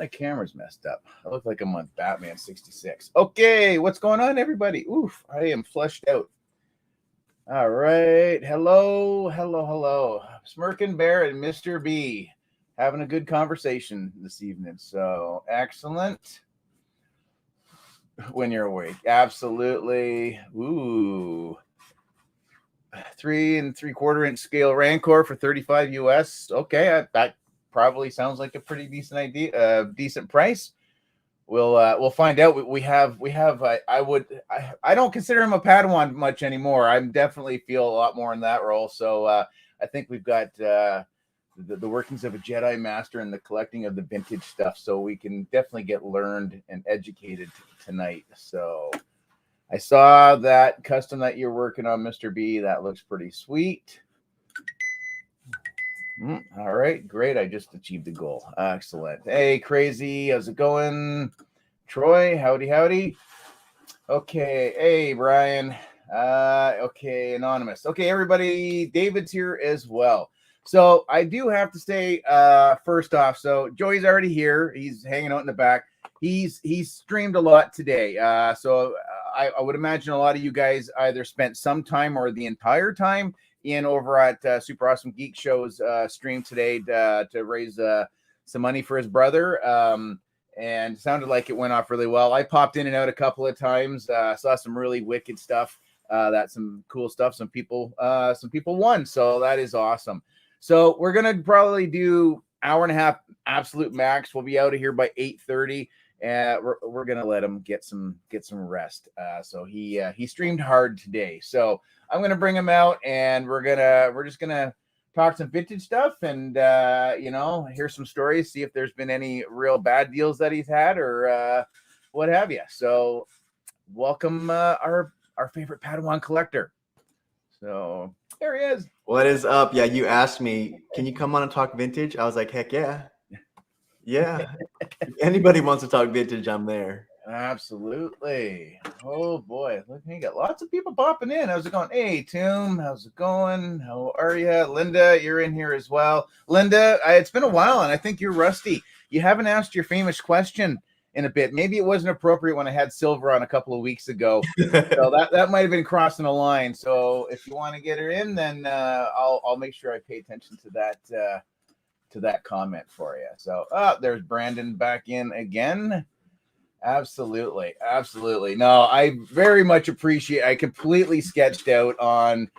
My camera's messed up. I look like I'm on Batman 66. Okay, what's going on, everybody? Oof, I am flushed out. All right. Hello. Smirkin' Bear and Mr. B having a good conversation this evening. So excellent. When you're awake. Absolutely. Ooh. 3 3/4 inch scale Rancor for 35 US. Okay, that probably sounds like a pretty decent idea, decent price. We'll find out. We have. I don't consider him a Padawan much anymore. I definitely feel a lot more in that role. So I think we've got the workings of a Jedi Master and the collecting of the vintage stuff. So we can definitely get learned and educated tonight. So I saw that custom that you're working on, Mr. B. That looks pretty sweet. All right, great. I just achieved the goal. Excellent. Hey, Crazy, how's it going? Troy, howdy. Okay, hey, Brian. Okay, Anonymous. Okay, everybody, David's here as well. So I do have to say, first off, so Joey's already here. He's hanging out in the back. He's streamed a lot today. So I would imagine a lot of you guys either spent some time or the entire time in over at Super Awesome Geek Show's stream today to raise some money for his brother. And sounded like it went off really well. I popped in and out a couple of times, saw some really wicked stuff, some cool stuff. Some people won. So that is awesome. So we're going to probably do hour and a half absolute max. We'll be out of here by 8:30. We're gonna let him get some rest. So he streamed hard today. So I'm gonna bring him out, and we're just gonna talk some vintage stuff, and hear some stories, see if there's been any real bad deals that he's had or what have you. So welcome our favorite Padawan collector. So there he is. What is up? Yeah, you asked me, can you come on and talk vintage? I was like, heck yeah. Yeah. If anybody wants to talk vintage, I'm there. Absolutely. Oh boy, look, you got lots of people popping in. How's it going? Hey, Tomb, how's it going? How are you? Linda, you're in here as well. Linda, it's been a while, and I think you're rusty. You haven't asked your famous question in a bit. Maybe it wasn't appropriate when I had Silver on a couple of weeks ago. So that might have been crossing a line. So if you want to get her in, then I'll make sure I pay attention to that comment for you. So there's Brandon back in again. Absolutely. No, I very much appreciate. I completely sketched out on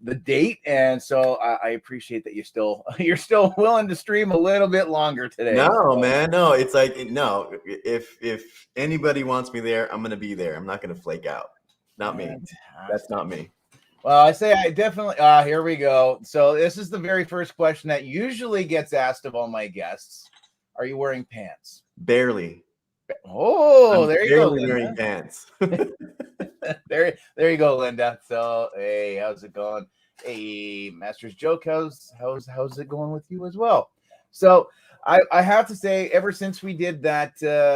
the date, and so I appreciate that you're still willing to stream a little bit longer today. No, man, no. It's like no. If anybody wants me there, I'm gonna be there. I'm not gonna flake out. Not me. That's not me. Well, I say I definitely. Here we go. So this is the very first question that usually gets asked of all my guests. Are you wearing pants? Barely. Oh, there you go. Barely wearing pants. there you go, Linda. So hey, how's it going? Hey, Master's Joke, how's it going with you as well? So I have to say, ever since we did that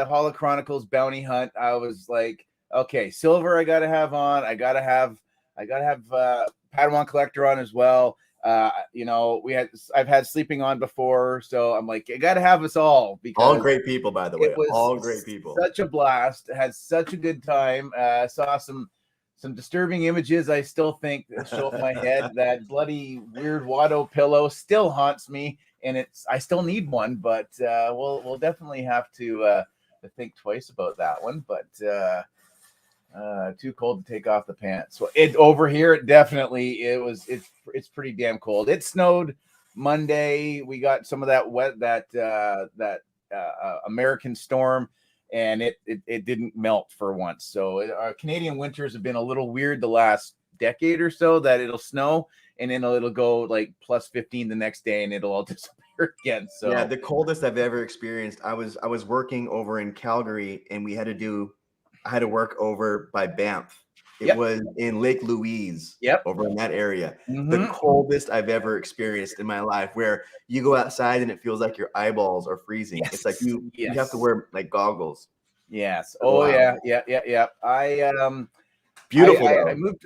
Hall of Chronicles bounty hunt, I was like, okay, Silver, I gotta have on. I gotta have Padawan Collector on as well. I've had Sleeping on before, so I'm like, I gotta have us all because all great people, by the way. It was all great people. Such a blast. Had such a good time. Saw some disturbing images. I still think show up my head. That bloody weird Watto pillow still haunts me, and I still need one, but we'll definitely have to think twice about that one. But too cold to take off the pants. So over here, it's pretty damn cold. It snowed Monday. We got some of that American storm, and it didn't melt for once. So our Canadian winters have been a little weird the last decade or so, that it'll snow and then it'll go like plus 15 the next day and it'll all disappear again. So yeah, the coldest I've ever experienced. I was working over in Calgary, and I had to work over by Banff. It was in Lake Louise, over in that area. Mm-hmm. The coldest I've ever experienced in my life, where you go outside and it feels like your eyeballs are freezing. Yes. It's like you have to wear like goggles. Yes. Oh, wow. Yeah. Beautiful.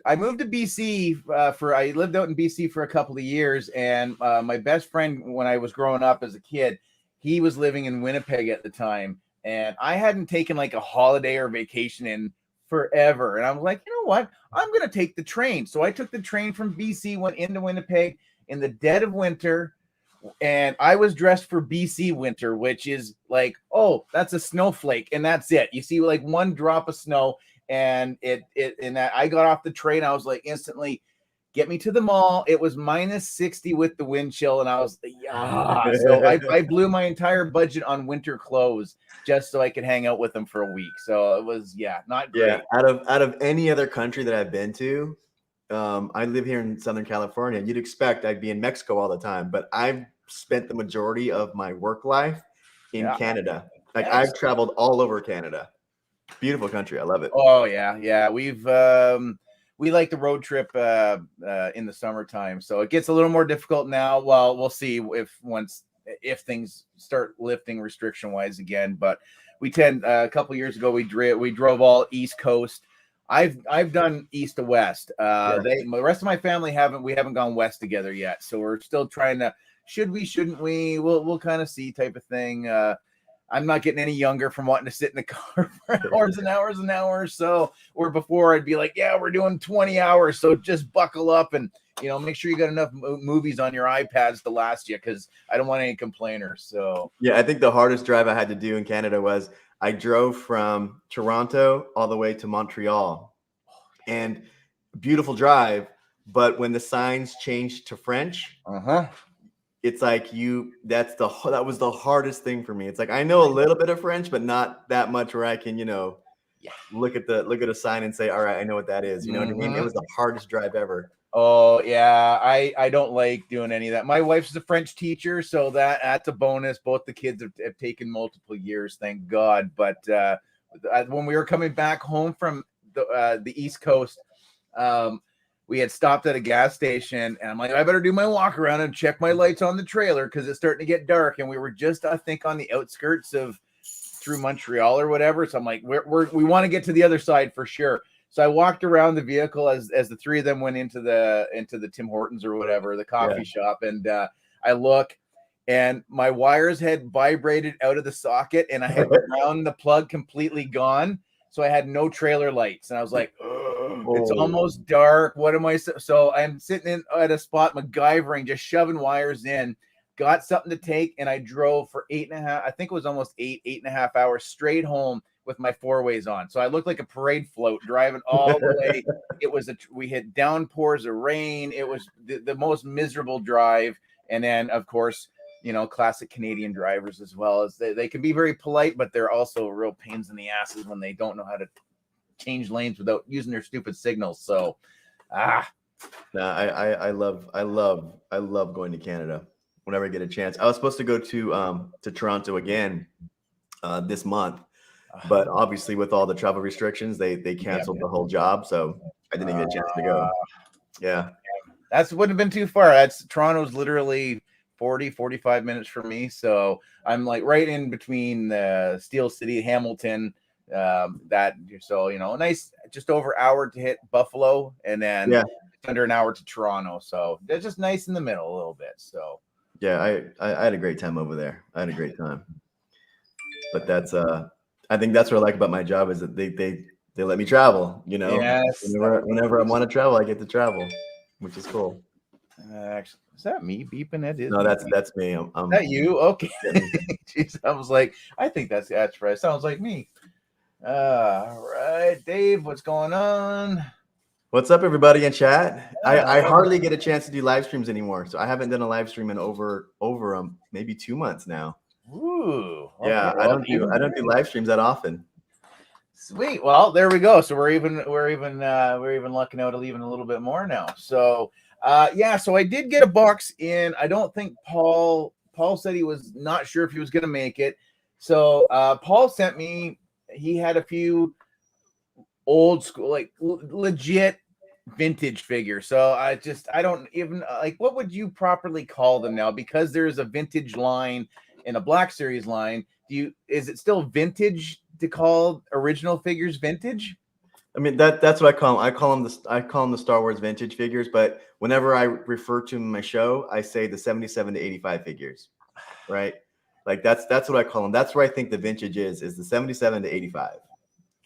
I moved to BC I lived out in BC for a couple of years, and my best friend when I was growing up as a kid, he was living in Winnipeg at the time, and I hadn't taken like a holiday or vacation in forever. And I was like, you know what? I'm going to take the train. So I took the train from BC, went into Winnipeg in the dead of winter. And I was dressed for BC winter, which is like, oh, that's a snowflake. And that's it. You see like one drop of snow. And I got off the train. I was like, instantly, get me to the mall. It was minus 60 with the wind chill. And I was like, yeah. So I blew my entire budget on winter clothes just so I could hang out with them for a week. So it was, not great. Yeah, out of any other country that I've been to, I live here in Southern California. You'd expect I'd be in Mexico all the time, but I've spent the majority of my work life in Canada. Like I've traveled all over Canada. Beautiful country. I love it. Oh yeah. We like the road trip in the summertime, so it gets a little more difficult now. Well, we'll see if things start lifting restriction wise again. But we a couple years ago we drove all East Coast. I've done east to west. The rest of my family haven't gone west together yet, so we're still trying to. Should we? Shouldn't we? We'll kind of see type of thing. I'm not getting any younger from wanting to sit in the car for hours and hours and hours. So, where before I'd be like, yeah, we're doing 20 hours. So just buckle up and, make sure you got enough movies on your iPads to last you, because I don't want any complainers. So, yeah, I think the hardest drive I had to do in Canada was I drove from Toronto all the way to Montreal, and beautiful drive. But when the signs changed to French, it's like that was the hardest thing for me. It's like I know a little bit of French, but not that much where I can, look at a sign and say, all right, I know what that is. You know what I mean? It was the hardest drive ever. Oh yeah, I don't like doing any of that. My wife's a French teacher, so that's a bonus. Both the kids have taken multiple years, thank God. But when we were coming back home from the East Coast, we had stopped at a gas station, and I'm like, I better do my walk around and check my lights on the trailer because it's starting to get dark. And we were just, I think, on the outskirts of through Montreal or whatever. So I'm like, we want to get to the other side for sure. So I walked around the vehicle as the three of them went into the Tim Hortons or whatever, the coffee shop, and I look, and my wires had vibrated out of the socket, and I had ground the plug completely gone. So I had no trailer lights, and I was like, it's almost dark. What am I? So I'm sitting at a spot, MacGyvering, just shoving wires in, got something to take, and I drove for 8.5, I think it was almost 8.5 hours straight home with my four-ways on. So I looked like a parade float driving all the way. We hit downpours of rain. It was the most miserable drive. And then, of course, classic Canadian drivers as well, as they can be very polite, but they're also real pains in the asses when they don't know how to change lanes without using their stupid signals. So, No, I love going to Canada whenever I get a chance. I was supposed to go to Toronto again this month, but obviously with all the travel restrictions, they canceled the whole job, so I didn't get a chance to go. Yeah, that wouldn't have been too far. Toronto's literally 45 minutes from me, so I'm like right in between Steel City, Hamilton. Nice, just over an hour to hit Buffalo, and then under an hour to Toronto. So they're just nice in the middle a little bit. So yeah, I had a great time over there. I had a great time. But that's I think that's what I like about my job is that they let me travel. Yes. Whenever I want to travel, I get to travel, which is cool. Actually, is that me beeping? It is. No, that's me. Is that you? Okay. Jeez, I was like, I think that's right. Sounds like me. All right, Dave, what's going on? What's up, everybody in chat? I hardly get a chance to do live streams anymore, so I haven't done a live stream in over maybe 2 months now. Ooh. Okay. Yeah, I don't do live streams that often. Sweet. Well, there we go. So we're even lucking out even a little bit more now. So so I did get a box in. I don't think Paul said he was not sure if he was going to make it. So Paul sent me. He had a few old school, like legit vintage figures. So I don't even like, what would you properly call them now? Because there's a vintage line and a Black Series line. Is it still vintage to call original figures vintage? I mean, that's what I call them. I call them the Star Wars vintage figures. But whenever I refer to them in my show, I say the 77 to 85 figures, right? Like that's what I call them. That's where I think the vintage is the 77 to 85,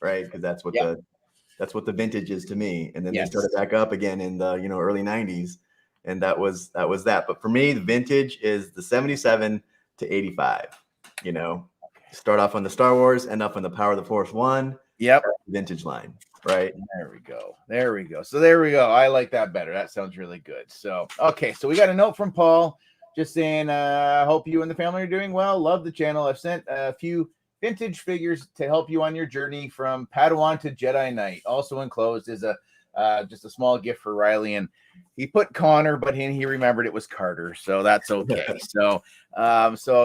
right? Because that's what the vintage is to me. And then they started back up again in the early 90s, and that was that. But for me, the vintage is the 77 to 85. Start off on the Star Wars, end up on the Power of the Force 1. Yep. Vintage line. Right. There we go. So there we go. I like that better. That sounds really good. So, okay. So we got a note from Paul just saying, hope you and the family are doing well. Love the channel. I've sent a few vintage figures to help you on your journey from Padawan to Jedi Knight. Also enclosed is just a small gift for Riley. And he put Connor, but he remembered it was Carter. So that's okay. So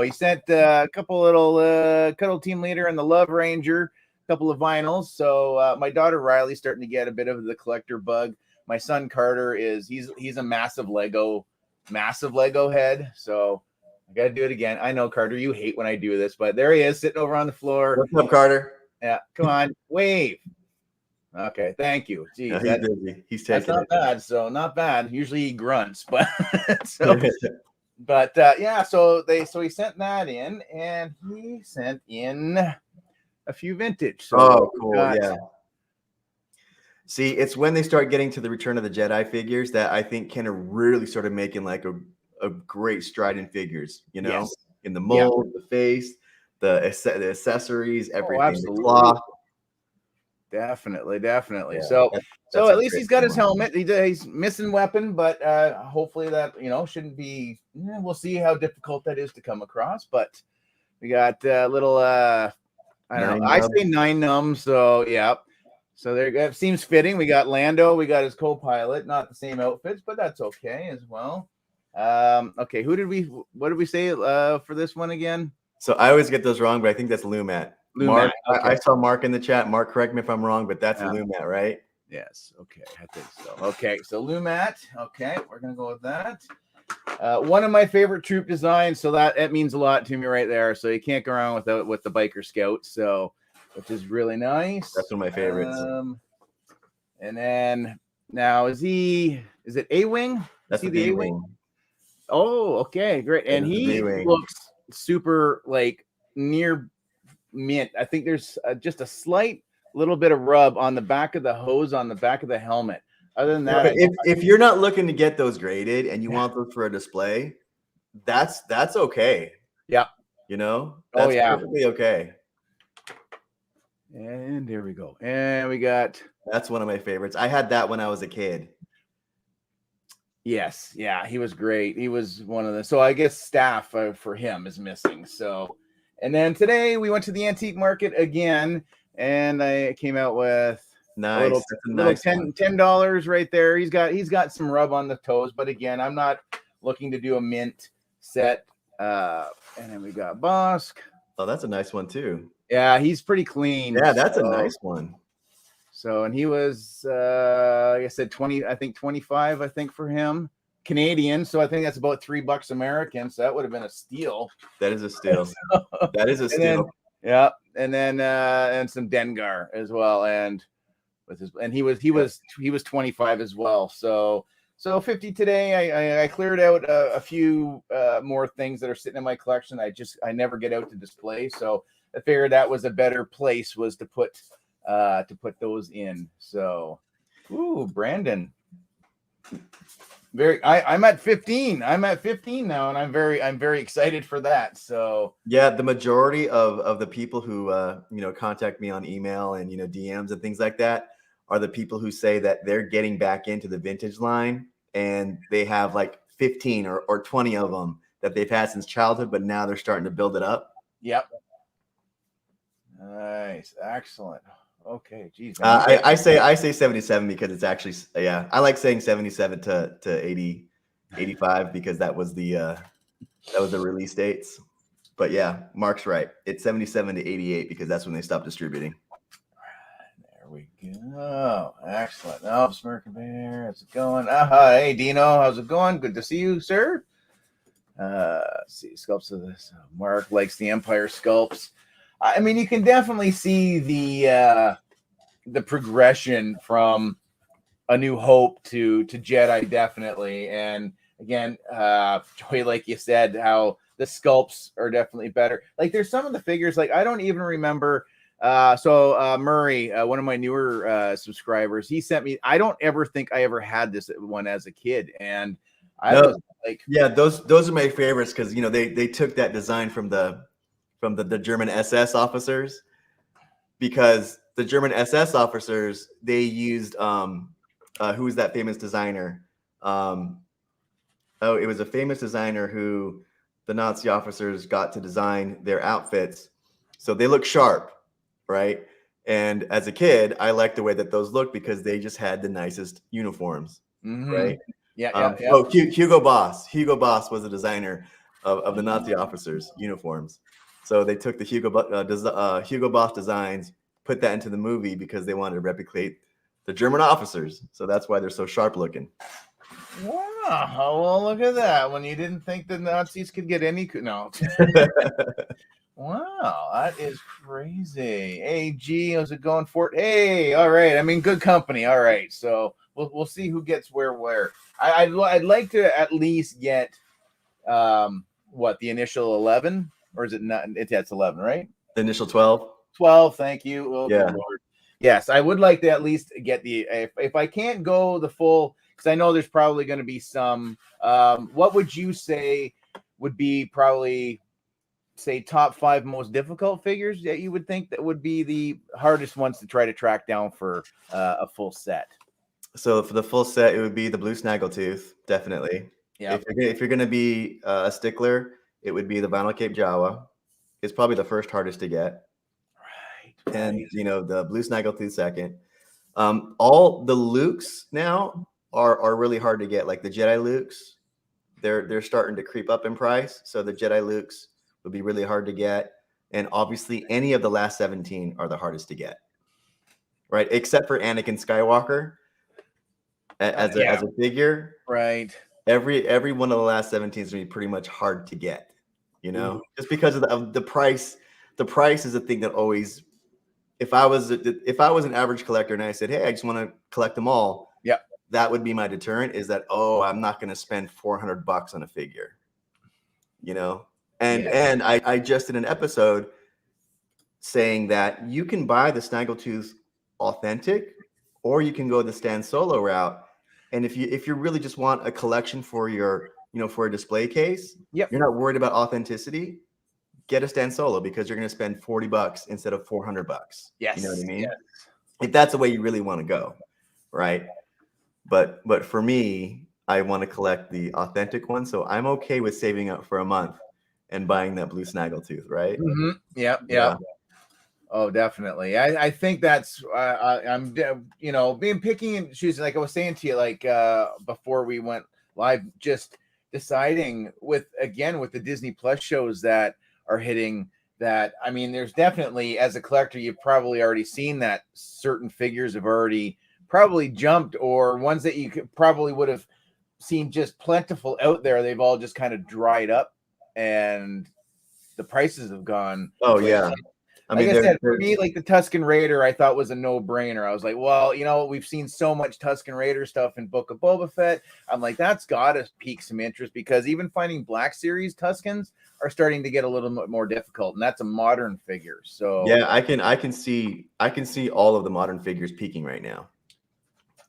he sent a couple little Cuddle Team Leader and the Love Ranger, couple of vinyls. So my daughter Riley's starting to get a bit of the collector bug. My son Carter he's a massive Lego head. So I gotta do it again. I know, Carter, you hate when I do this, but there he is sitting over on the floor. What's up, Carter? Yeah, come on, wave. Okay, thank you. Jeez, no, he's busy. He's taking that's not bad. So not bad. Usually he grunts, but so yeah. So he sent that in, and he sent in a few vintage. So cool. Yeah. See, it's when they start getting to the Return of the Jedi figures that I think Ken are really sort of making like a great stride in figures, in the mold, the face, the accessories, everything, the cloth. Definitely. Yeah, so at least he's got his helmet. He's missing weapon, but hopefully that shouldn't be. We'll see how difficult that is to come across. But we got little I don't know. I say 9 nums. So yeah. So there it seems fitting. We got Lando. We got his co-pilot. Not the same outfits, but that's okay as well. Okay, what did we say for this one again? So I always get those wrong, but I think that's Lumat. Mark, okay. I saw Mark in the chat. Mark, correct me if I'm wrong, but that's Lumat, right? Yes. Okay, I think so. Okay, so Lumat. Okay, we're gonna go with that. One of my favorite troop designs, so that means a lot to me right there. So you can't go around with the biker scout, so which is really nice. That's one of my favorites. And then now is it A-Wing? That's the A-Wing. Oh, okay, great. And he looks super like near mint. I think there's just a slight little bit of rub on the back of the hose on the back of the helmet. Other than that, if you're not looking to get those graded and you want those for a display, that's okay. Yeah. That's perfectly okay. And here we go. And we got. That's one of my favorites. I had that when I was a kid. Yes. Yeah. He was great. He was one of the. So I guess staff for him is missing. So, and then today we went to the antique market again, and I came out with nice. $10 right there. He's got some rub on the toes, but again, I'm not looking to do a mint set. And then we got Bosk. Oh, that's a nice one too. Yeah, he's pretty clean. Yeah, that's a nice one. So, and he was, like I said, 25, I think for him, Canadian. So I think that's about $3 American. So that would have been a steal. That is a steal. That is a steal. And then and some Dengar as well. And he was 25 as well. So 50 today. I cleared out a few more things that are sitting in my collection. I never get out to display. So I figured that was a better place was to put those in. So, Brandon. I'm at 15. I'm at 15 now, and I'm very excited for that. So yeah, the majority of the people who contact me on email and DMs and things like that are the people who say that they're getting back into the vintage line and they have like 15 or 20 of them that they've had since childhood, but now they're starting to build it up. Yep. Nice. Excellent. Okay. Geez. I say 77 because it's actually, I like saying 77 to 80, 85 because that was the release dates. But yeah, Mark's right. It's 77 to 88 because that's when they stopped distributing. There we go. Excellent. Oh, Smirking Bear, how's it going? Hey, Dino, how's it going? Good to see you, sir. Let's see, sculpts of this. Mark likes the Empire sculpts. I mean, you can definitely see the progression from A New Hope to Jedi, definitely. And again, Joy, like you said, how The sculpts are definitely better. Like there's some of the figures, like I don't even remember. Murray, one of my newer subscribers, he sent me. I don't ever think I ever had this one as a kid, and I was like, yeah, those are my favorites because they took that design from the German SS officers, because the German SS officers, they used who was that famous designer? It was a famous designer who the Nazi officers got to design their outfits so they look sharp, right? And as a kid, I liked the way that those looked because they just had the nicest uniforms, right? Yeah. Hugo Boss. Hugo Boss was a designer of the Nazi officers' uniforms. So they took the Hugo Boss designs, put that into the movie because they wanted to replicate the German officers. So that's why they're so sharp looking. Wow. Well, look at that. When you didn't think the Nazis could get any... No. Wow, that is crazy. Hey, G, how's it going, Fort? Hey, all right. I mean, good company. All right. So we'll see who gets where. I'd like to at least get the initial 11, or is it not? It's 11, right? The initial 12. 12. Thank you. Oh, yeah. Lord. Yes, I would like to at least get the if I can't go the full, because I know there's probably going to be some. What would you say would be probably, say, top 5 most difficult figures that you would think that would be the hardest ones to try to track down for a full set? So for the full set, it would be the blue snaggletooth, definitely. Yeah. If you're going to be a stickler, it would be the vinyl cape Jawa. It's probably the first hardest to get. Right. And the blue snaggletooth second. All the Lukes now are really hard to get. Like the Jedi Lukes, they're starting to creep up in price. So the Jedi Lukes would be really hard to get, and obviously any of the last 17 are the hardest to get, right? Except for Anakin Skywalker as a figure, right? Every one of the last 17 is gonna be pretty much hard to get, just because of the price. The price is a thing that always, if I was an average collector and I said, hey, I just want to collect them all, yeah, that would be my deterrent, is that, I'm not going to spend $400 on a figure, And I just did an episode saying that you can buy the Snaggletooth authentic, or you can go the Stan Solo route. And if you really just want a collection for your, for a display case, yep, you're not worried about authenticity, get a Stan Solo, because you're going to spend $40 instead of $400. Yes. You know what I mean? Yes. If that's the way you really want to go, right? But for me, I want to collect the authentic one, so I'm okay with saving up for a month and buying that blue snaggletooth, right? Mm-hmm. Yeah. Oh, definitely. I think that's I'm being picky and choosing, like I was saying to you, like before we went live, just deciding with the Disney Plus shows that are hitting, that I mean, there's definitely, as a collector, you've probably already seen that certain figures have already probably jumped, or ones that you probably would have seen just plentiful out there, they've all just kind of dried up and the prices have gone. Oh yeah. I mean, like I said, for me, like the Tusken Raider, I thought was a no-brainer. I was like, well, we've seen so much Tusken Raider stuff in Book of Boba Fett. I'm like, that's got to pique some interest, because even finding Black Series Tuskens are starting to get a little bit more difficult, and that's a modern figure. So yeah, I can see all of the modern figures peaking right now.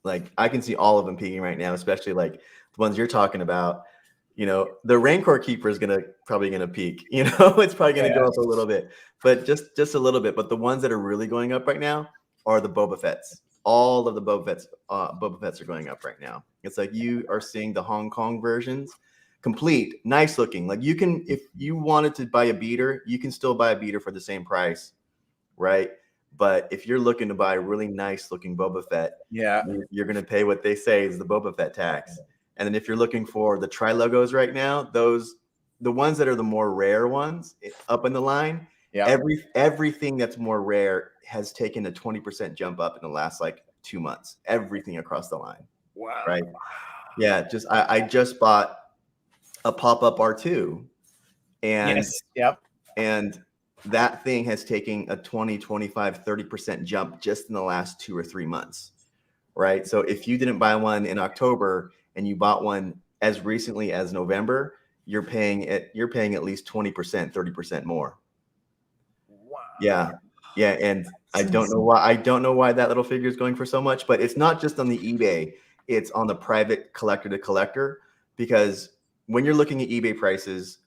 Like I can see all of them peaking right now, especially like the ones you're talking about. The Rancor Keeper is probably gonna peak. It's probably gonna go up a little bit, but just a little bit. But the ones that are really going up right now are the Boba Fetts. All of the Boba Fetts are going up right now. It's like you are seeing the Hong Kong versions, complete, nice looking. Like you can, if you wanted to buy a beater, you can still buy a beater for the same price, right? But if you're looking to buy a really nice looking Boba Fett, you're gonna pay what they say is the Boba Fett tax. And then if you're looking for the tri-logos right now, the ones that are the more rare ones up in the line, everything that's more rare has taken a 20% jump up in the last like 2 months. Everything across the line. Wow. Right. Yeah. I just bought a pop-up R2, and and that thing has taken a 20, 25, 30% jump just in the last 2 or 3 months. Right. So if you didn't buy one in October and you bought one as recently as November, you're paying at least 20%, 30% more. Wow. Yeah. And I don't know why that little figure is going for so much, but it's not just on the eBay, it's on the private collector to collector, because when you're looking at eBay prices,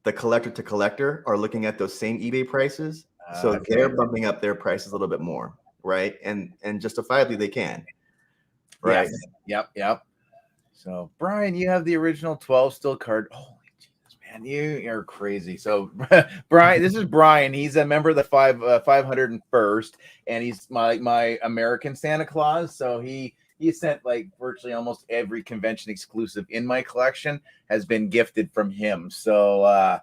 the collector to collector are looking at those same eBay prices. So they're bumping up their prices a little bit more, right? And justifiably they can. Right. Yes. Yep. So Brian, you have the original 12 still card. Holy Jesus, man, you are crazy. So Brian, this is Brian. He's a member of the 501st, and he's my American Santa Claus. So he sent like virtually almost every convention exclusive in my collection has been gifted from him. So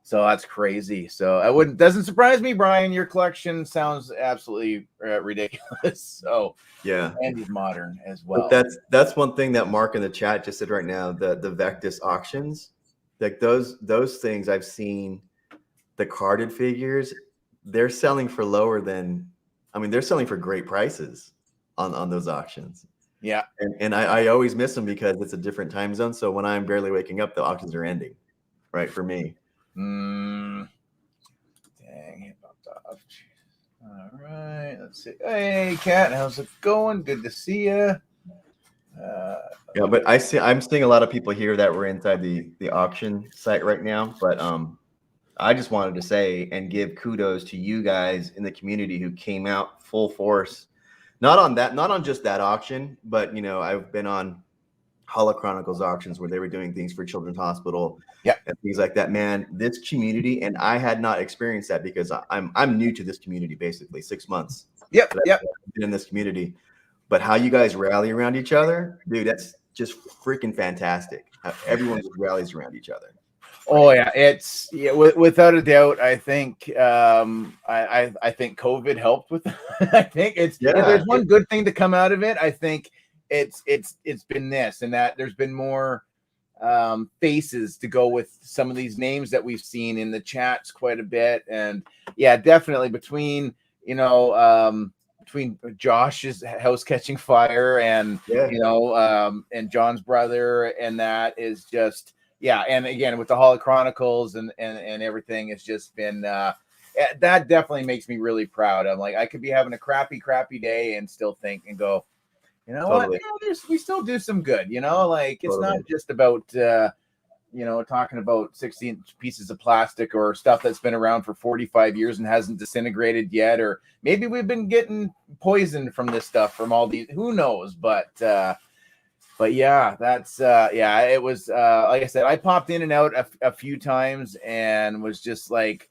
so that's crazy. So doesn't surprise me, Brian. Your collection sounds absolutely ridiculous. So yeah, and he's modern as well. But that's one thing that Mark in the chat just said right now. The Vectis auctions, like those things I've seen, the carded figures, they're selling for lower than, I mean, they're selling for great prices on those auctions. Yeah, and I always miss them because it's a different time zone. So when I'm barely waking up, the auctions are ending, right, for me. Dang, it popped off. All right, let's see. Hey, Kat, how's it going? Good to see you. Yeah, but I'm seeing a lot of people here that were inside the auction site right now. But I just wanted to say and give kudos to you guys in the community who came out full force. Not on just that auction, but I've been on Holo Chronicles auctions where they were doing things for Children's Hospital, and things like that. Man, this community, and I had not experienced that because I'm new to this community, basically 6 months. Yep. Been in this community, but how you guys rally around each other, dude, that's just freaking fantastic. How everyone just rallies around each other. Oh yeah, it's without a doubt. I think I think COVID helped with. I think if there's one good thing to come out of it, I think it's been this and that. There's been more faces to go with some of these names that we've seen in the chats quite a bit, and yeah, definitely between Josh's house catching fire and and John's brother, and that is just. Yeah, and again with the Holo Chronicles and everything, it's just been that definitely makes me really proud. I'm like, I could be having a crappy day and still think and go, what? Yeah, we still do some good, like it's not just about talking about 16 pieces of plastic or stuff that's been around for 45 years and hasn't disintegrated yet, or maybe we've been getting poisoned from this stuff from all these, who knows, but yeah, that's it was like I said, I popped in and out a few times and was just like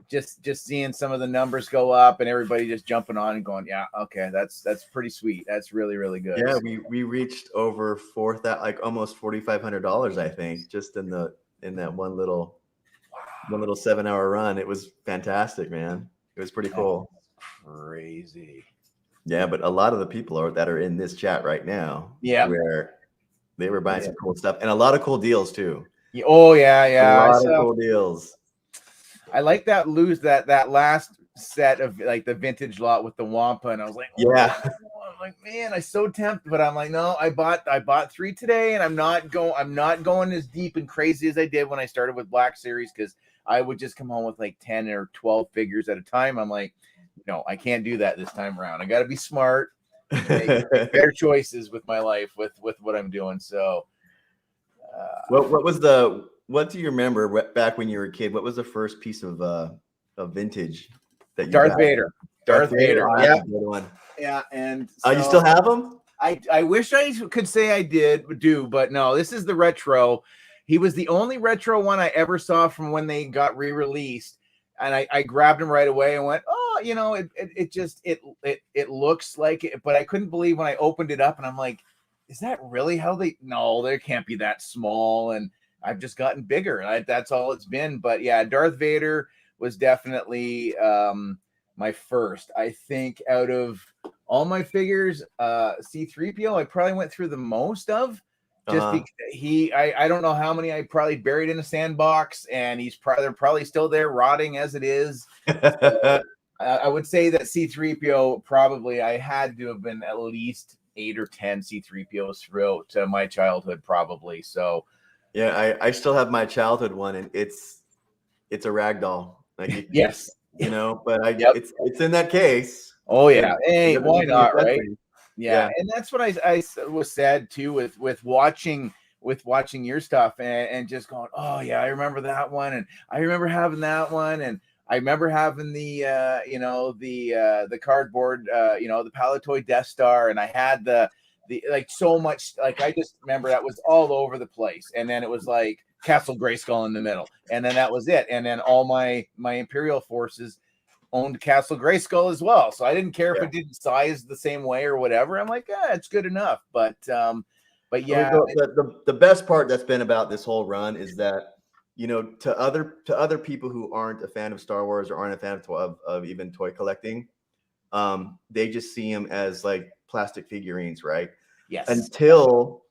just seeing some of the numbers go up and everybody just jumping on and going, yeah, okay, that's pretty sweet. That's really, really good. Yeah, we reached over almost $4,500, I think, just in that one little 7-hour run. It was fantastic, man. It was pretty cool. Crazy. Yeah, but a lot of the people that are in this chat right now, where they were buying some cool stuff and a lot of cool deals too. Oh yeah. A lot of cool deals. I like that that last set of like the vintage lot with the Wampa, and I was like, I'm like, man, I so tempted, but I'm like, no, I bought 3 today, and I'm not going as deep and crazy as I did when I started with Black Series, because I would just come home with like 10 or 12 figures at a time. I'm like, no, I can't do that this time around. I got to be smart, make better choices with my life, with what I'm doing. So, what do you remember back when you were a kid? What was the first piece of vintage that you Darth got? Vader. Darth Vader. Yeah. Yeah, and so, you still have them? I wish I could say I do, but no. This is the retro. He was the only retro one I ever saw from when they got re-released. And I grabbed him right away and went, oh, it looks like it, but I couldn't believe when I opened it up and I'm like, is that really how there can't be that small. And I've just gotten bigger. That's all it's been. But yeah, Darth Vader was definitely my first. I think out of all my figures, C-3PO, I probably went through the most of. Just because I don't know how many I probably buried in a sandbox, and they're probably still there rotting as it is. So, I would say that C-3PO probably I had to have been at least 8 or 10 C-3POs throughout my childhood, probably. So Yeah, I still have my childhood one, and it's a rag doll. Like Yes. you know, but Yep. it's in that case. Oh yeah. Hey, It why doesn't mean not, it's right? ugly. Yeah. And that's what I was sad too with watching your stuff and just going, oh yeah, I remember that one, and I remember having that one, and I remember having the the cardboard the Palatoy Death Star, and I had the like so much, like I just remember that was all over the place, and then it was like Castle Grayskull in the middle, and then that was it, and then all my Imperial forces owned Castle Grayskull as well. So I didn't care if it didn't size the same way or whatever. I'm like, it's good enough. But yeah, the best part that's been about this whole run is that, you know, to other people who aren't a fan of Star Wars or aren't a fan of even toy collecting, they just see them as like plastic figurines, right? Yes. Until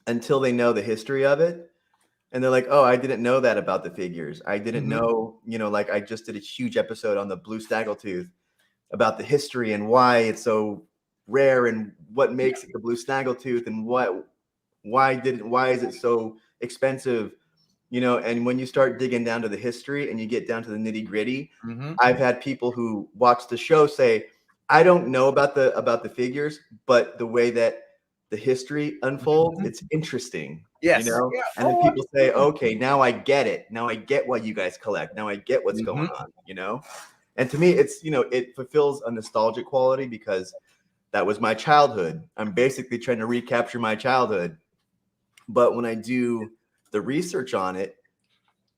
they know the history of it. And they're like, oh, I didn't know that about the figures. I didn't know, you know, like I just did a huge episode on the blue snaggletooth about the history and why it's so rare and what makes it the blue snaggletooth and why is it so expensive, you know. And when you start digging down to the history and you get down to the nitty gritty, I've had people who watch the show say, I don't know about the figures, but the way that the history unfolds, it's interesting. Yes. You know, and then people say, okay, now I get it. Now I get why you guys collect. Now I get what's going on, you know? And to me, it's, you know, it fulfills a nostalgic quality because that was my childhood. I'm basically trying to recapture my childhood. But when I do the research on it,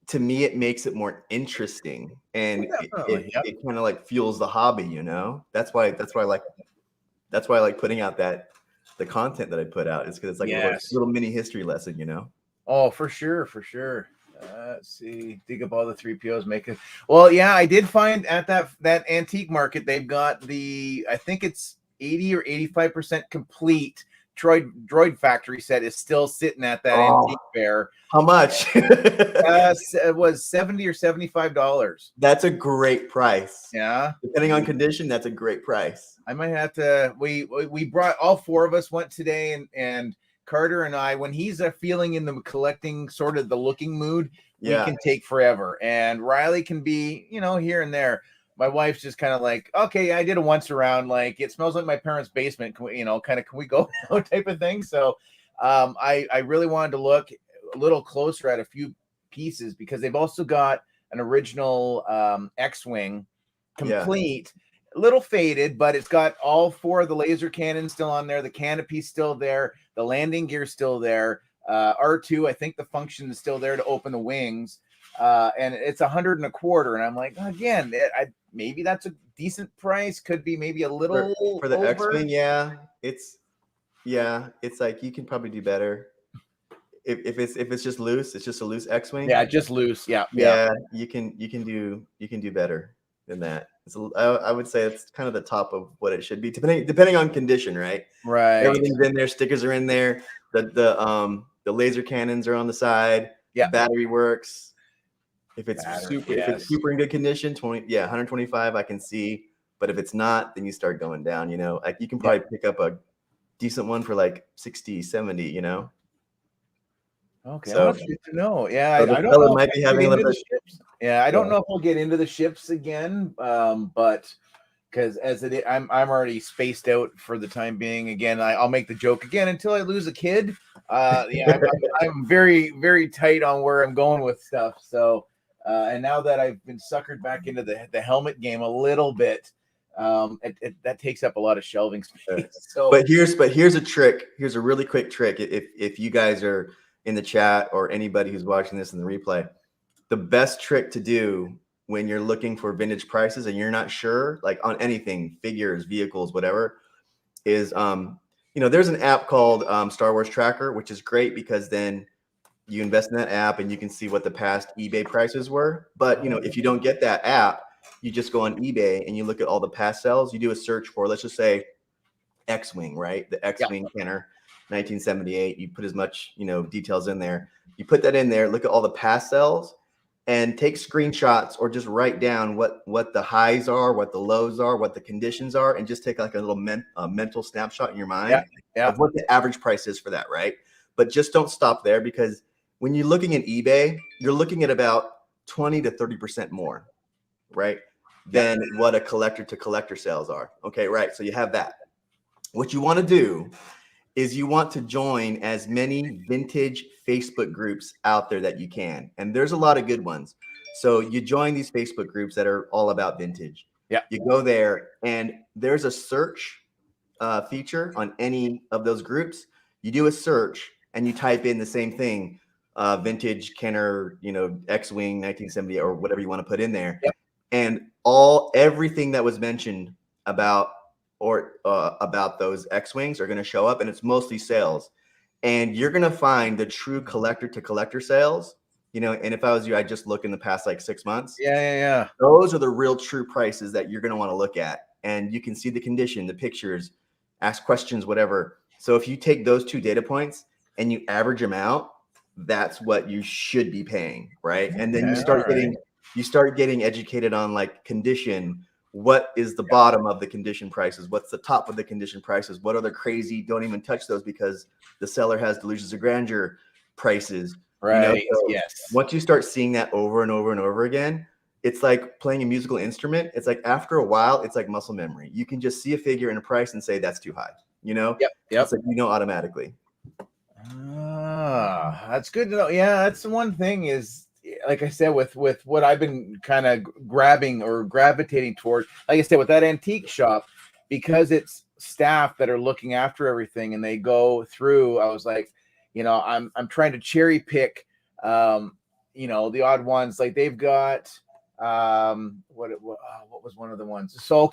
to me, it makes it more interesting, and it kind of like fuels the hobby, you know? That's why I like putting out the content that I put out, is because it's like a little mini history lesson, you know? Oh, for sure. Let's see, dig up all the 3POs, make it. Well, yeah, I did find at that antique market, they've got I think it's 80 or 85% complete droid factory set is still sitting at that antique fair. How much? It was $70 or $75. That's a great price. Yeah, depending on condition, that's a great price. I might have to. We brought, all four of us went today, and Carter and I, when he's feeling in the collecting sort of the looking mood, we can take forever, and Riley can be, you know, here and there. My wife's just kind of like, okay, I did a once around, like it smells like my parents' basement, can we, you know, kind of, can we go now type of thing. So I really wanted to look a little closer at a few pieces, because they've also got an original X-Wing complete, a little faded, but it's got all four of the laser cannons still on there, the canopy's still there, the landing gear's still there, R2, I think the function is still there to open the wings, and it's $125. And I'm like, again, maybe that's a decent price, could be maybe a little for the over. X-Wing. It's like you can probably do better. If it's just loose, it's just a loose X-Wing. Yeah, just loose. Yeah. You can do better than that. I would say it's kind of the top of what it should be, depending on condition, right? Right. Everything's in there. Stickers are in there. The laser cannons are on the side. Yeah. The battery works. If it's super in good condition, 125 I can see. But if it's not, then you start going down. You know, like you can probably pick up a decent one for like 60, 70. You know. Okay, so, that's good to know. Yeah, so I don't know. Might be having a little bit. Yeah, I don't know if we'll get into the ships again, but because I'm already spaced out for the time being. Again, I'll make the joke again until I lose a kid. I'm very, very tight on where I'm going with stuff. So, and now that I've been suckered back into the helmet game a little bit, that takes up a lot of shelving space. So, but here's a trick. Here's a really quick trick. If you guys are in the chat or anybody who's watching this in the replay, the best trick to do when you're looking for vintage prices and you're not sure, like on anything, figures, vehicles, whatever, is there's an app called Star Wars Tracker, which is great because then you invest in that app and you can see what the past eBay prices were. But if you don't get that app, you just go on eBay and you look at all the past sales. You do a search for, let's just say, X-Wing, right? The X-Wing Kenner, 1978. You put as much details in there. You put that in there, look at all the past sales, and take screenshots or just write down what the highs are, what the lows are, what the conditions are, and just take like a little mental snapshot in your mind of what the average price is for that, right? But just don't stop there, because when you're looking at eBay, you're looking at about 20 to 30% more, right? Than what a collector to collector sales are. Okay, right. So you have that. What you want to do is you want to join as many vintage Facebook groups out there that you can. And there's a lot of good ones. So you join these Facebook groups that are all about vintage. Yeah. You go there and there's a search feature on any of those groups. You do a search and you type in the same thing, vintage Kenner, X-Wing 1970 or whatever you want to put in there. Yep. And everything that was mentioned about those X-Wings are going to show up, and it's mostly sales. And you're going to find the true collector to collector sales, and if I was you, I'd just look in the past like 6 months. Yeah. Those are the real true prices that you're going to want to look at. And you can see the condition, the pictures, ask questions, whatever. So if you take those 2 data points and you average them out, that's what you should be paying, right? And then you start getting educated on like condition. What is the bottom of the condition prices? What's the top of the condition prices? What are the crazy? Don't even touch those because the seller has delusions of grandeur prices. Right. So yes. Once you start seeing that over and over and over again, it's like playing a musical instrument. It's like after a while, it's like muscle memory. You can just see a figure and a price and say that's too high. Yep. It's like automatically. That's good to know. Yeah, that's the one thing is, like I said, with what I've been kind of grabbing or gravitating towards, like I said, with that antique shop, because it's staff that are looking after everything and they go through, I was like, I'm trying to cherry pick, the odd ones. Like they've got, what was one of the ones? So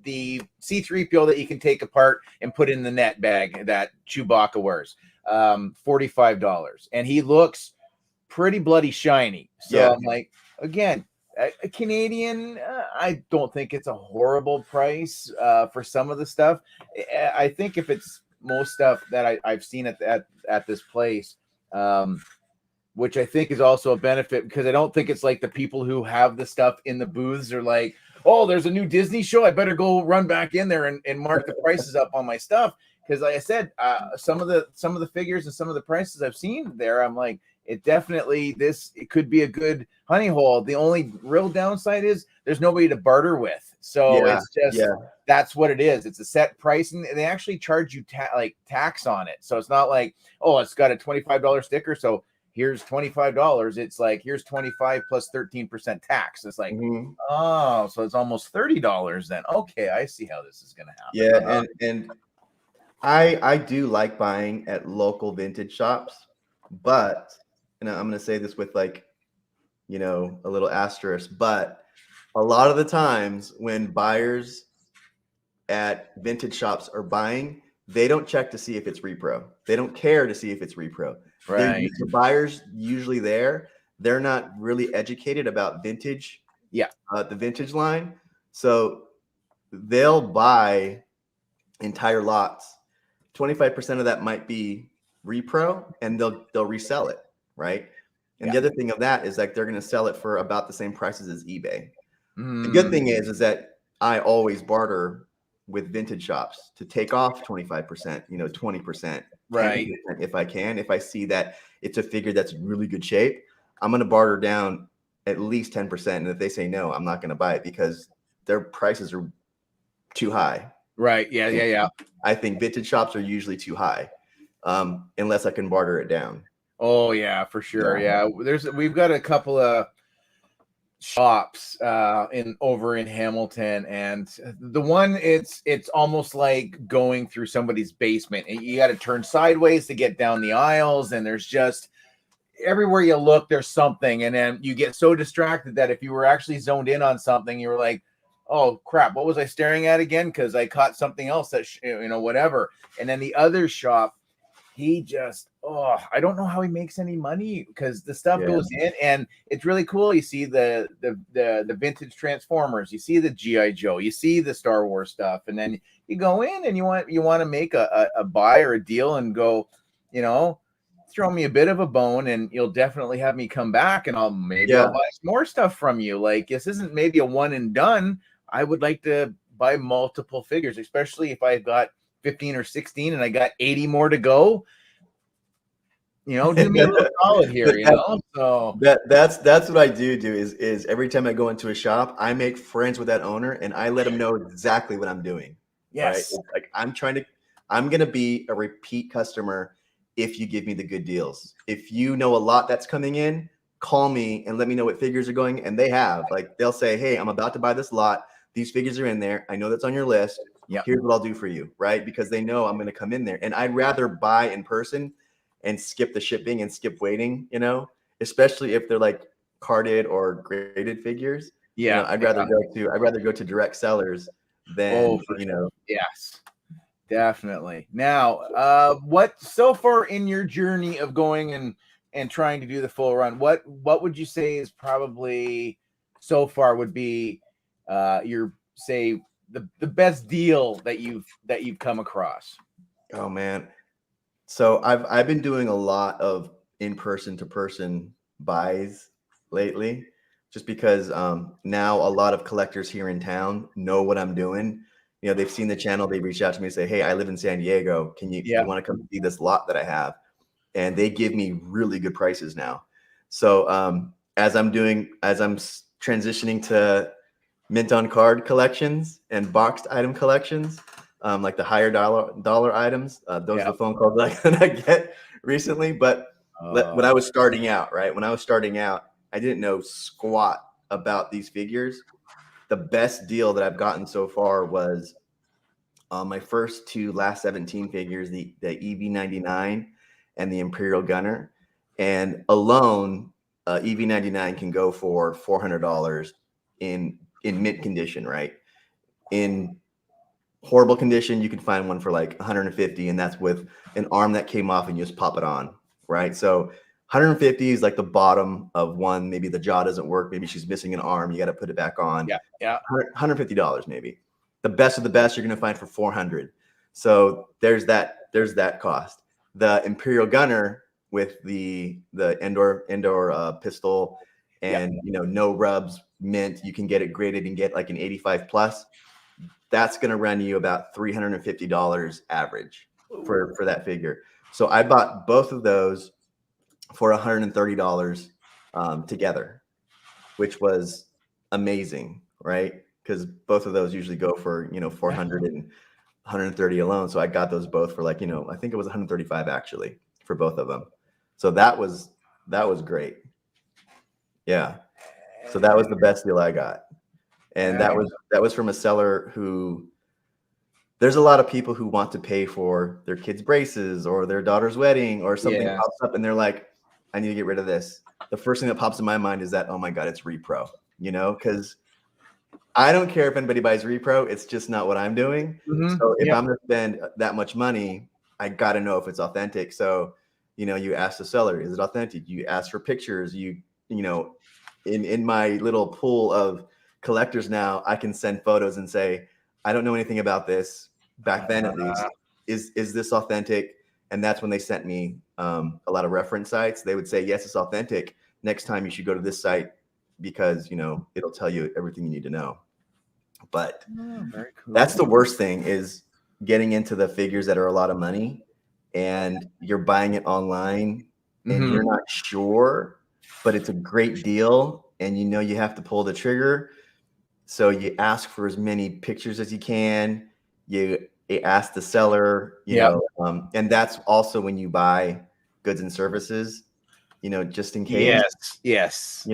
the C-3PO that you can take apart and put in the net bag that Chewbacca wears, $45, and he looks pretty bloody shiny. So I'm like, again, a Canadian, I don't think it's a horrible price for some of the stuff. I think if it's most stuff that I've seen at this place, which I think is also a benefit, because I don't think it's like the people who have the stuff in the booths are like, oh, there's a new Disney show, I better go run back in there and mark the prices up on my stuff. Because like I said, some of the figures and some of the prices I've seen there, I'm like, it could be a good honey hole. The only real downside is there's nobody to barter with. So it's just, that's what it is. It's a set price, and they actually charge you tax on it. So it's not like, oh, it's got a $25 sticker, so here's $25. It's like, here's 25 plus 13% tax. It's like, oh, so it's almost $30 then. Okay, I see how this is going to happen. Yeah, and I do like buying at local vintage shops, but I'm going to say this with like, a little asterisk, but a lot of the times when buyers at vintage shops are buying, they don't check to see if it's repro. They don't care to see if it's repro. Right. The buyers usually they're not really educated about vintage. Yeah. The vintage line. So they'll buy entire lots. 25% of that might be repro, and they'll resell it. Right. And the other thing of that is like they're going to sell it for about the same prices as eBay. The good thing is that I always barter with vintage shops to take off 25%, 20%, right? If I can. If I see that it's a figure that's in really good shape, I'm going to barter down at least 10%. And if they say no, I'm not going to buy it because their prices are too high. Right. Yeah. I think vintage shops are usually too high, unless I can barter it down. Oh yeah, for sure. Yeah. We've got a couple of shops over in Hamilton, and the one it's almost like going through somebody's basement, and you got to turn sideways to get down the aisles, and there's just everywhere you look there's something, and then you get so distracted that if you were actually zoned in on something, you were like, oh crap, what was I staring at again, because I caught something else that whatever. And then the other shop, he just, I don't know how he makes any money, because the stuff goes in and it's really cool. You see the vintage Transformers, you see the G.I. Joe, you see the Star Wars stuff, and then you go in and you want to make a buy or a deal and go, throw me a bit of a bone and you'll definitely have me come back, and I'll buy some more stuff from you. Like, this isn't maybe a one and done. I would like to buy multiple figures, especially if I've got 15 or 16 and I got 80 more to go. do me a little solid here, So that's what I do is every time I go into a shop, I make friends with that owner and I let him know exactly what I'm doing. Yes. Right? Like I'm gonna be a repeat customer if you give me the good deals. If you know a lot that's coming in, call me and let me know what figures are going. And they have, like, they'll say, hey, I'm about to buy this lot. These figures are in there. I know that's on your list. Yeah. Here's what I'll do for you, right? Because they know I'm going to come in there. And I'd rather buy in person and skip the shipping and skip waiting, especially if they're like carded or graded figures. Yeah. I'd rather go to direct sellers than, Yes. Definitely. Now, what so far in your journey of going and trying to do the full run, what would you say is probably so far would be your the best deal that you've come across? Oh man. So I've been doing a lot of in-person to person buys lately, just because now a lot of collectors here in town know what I'm doing. They've seen the channel, they reach out to me and say, hey, I live in San Diego. You want to come see this lot that I have? And they give me really good prices now. So as I'm transitioning to mint on card collections and boxed item collections, like the higher dollar items, those are the phone calls that I get recently. But when I was starting out, I didn't know squat about these figures. The best deal that I've gotten so far was my first two last 17 figures, the EV99 and the Imperial Gunner. And alone, EV99 can go for $400 in mint condition, right? In horrible condition, you can find one for like 150, and that's with an arm that came off and you just pop it on, right? So 150 is like the bottom of one. Maybe the jaw doesn't work. Maybe she's missing an arm. You got to put it back on. Yeah. $150 maybe. The best of the best you're going to find for 400. So there's that cost. The Imperial Gunner with the Endor pistol and no rubs, mint, you can get it graded and get like an 85 plus. That's going to run you about $350 average for that figure. So I bought both of those for $130 together, which was amazing, right? Because both of those usually go for 400 and 130 alone. So I got those both for like I think it was 135 actually for both of them. So that was great. Yeah. So that was the best deal I got. And that was from a seller who, there's a lot of people who want to pay for their kids' braces or their daughter's wedding or something pops up and they're like, I need to get rid of this. The first thing that pops in my mind is that, oh my God, it's repro, because I don't care if anybody buys repro. It's just not what I'm doing. Mm-hmm. So if I'm going to spend that much money, I got to know if it's authentic. So, you ask the seller, is it authentic? You ask for pictures. In my little pool of collectors now, I can send photos and say, I don't know anything about this. Back then, at least, is this authentic? And that's when they sent me a lot of reference sites. They would say, yes, it's authentic. Next time you should go to this site because, it'll tell you everything you need to know. But very cool. That's the worst thing, is getting into the figures that are a lot of money and you're buying it online and you're not sure, but it's a great deal and you have to pull the trigger. So you ask for as many pictures as you can. You ask the seller, and that's also when you buy goods and services, just in case. Yes.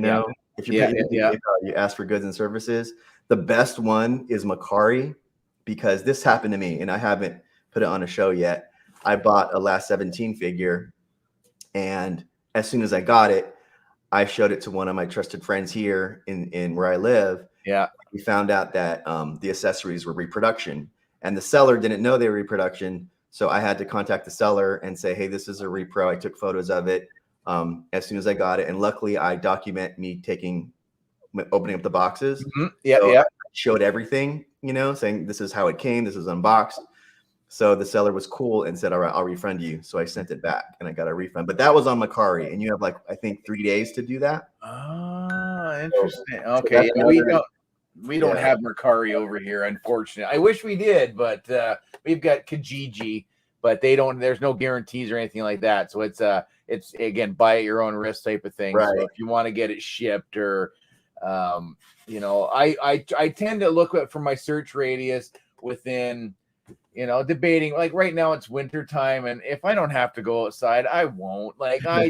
If you ask for goods and services. The best one is Macari, because this happened to me and I haven't put it on a show yet. I bought a last 17 figure, and as soon as I got it, I showed it to one of my trusted friends here in where I live. Yeah. We found out that the accessories were reproduction, and the seller didn't know they were reproduction. So I had to contact the seller and say, hey, this is a repro. I took photos of it as soon as I got it. And luckily I document me opening up the boxes. I showed everything, saying this is how it came. This is unboxed. So the seller was cool and said, all right, I'll refund you. So I sent it back and I got a refund. But that was on Macari, and you have I think 3 days to do that. Oh, interesting. Okay. So we don't have Macari over here, unfortunately. I wish we did, but we've got Kijiji, but they don't. There's no guarantees or anything like that. So it's it's again, buy at your own risk type of thing. Right. So if you want to get it shipped or, you know, I tend to look at for my search radius within, you know, debating, like right now it's winter time, and if I don't have to go outside, I won't. Like I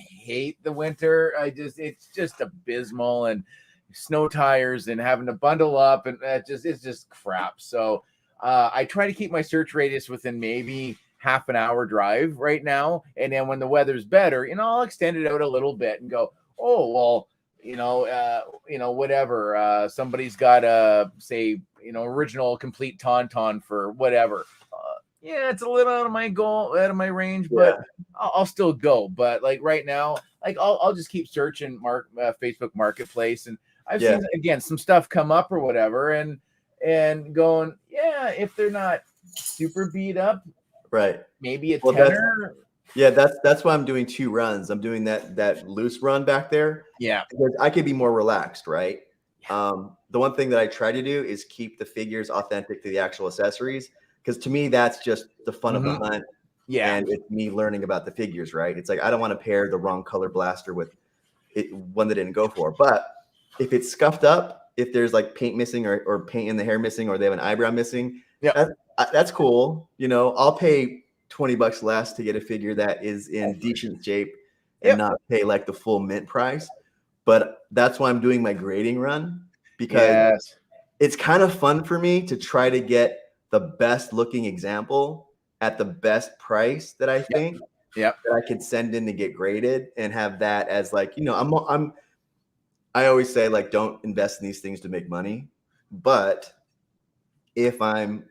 hate the winter. It's just abysmal, and snow tires and having to bundle up, and it's just crap. So I try to keep my search radius within maybe half an hour drive right now, and then when the weather's better, you know, I'll extend it out a little bit and go, oh well, you know, whatever. Somebody's got a say, you know, original complete tauntaun for whatever. Yeah, it's a little out of my range, but I'll still go. But like right now, like I'll just keep searching Facebook Marketplace, and I've seen again some stuff come up or whatever, and going, yeah, if they're not super beat up, right? Maybe a tenner. That's why I'm doing 2 runs. I'm doing that loose run back there. Yeah, because I could be more relaxed, right? The one thing that I try to do is keep the figures authentic to the actual accessories, because to me that's just the fun of the hunt. Yeah, and it's me learning about the figures, right? It's like I don't want to pair the wrong color blaster with one that didn't go for. But if it's scuffed up, if there's like paint missing or paint in the hair missing, or they have an eyebrow missing, that's cool. You know, I'll pay $20 less to get a figure that is in decent shape and not pay like the full mint price. But that's why I'm doing my grading run, because it's kind of fun for me to try to get the best looking example at the best price that I think that I could send in to get graded, and have that as like, you know, I always say, like, don't invest in these things to make money. But if I'm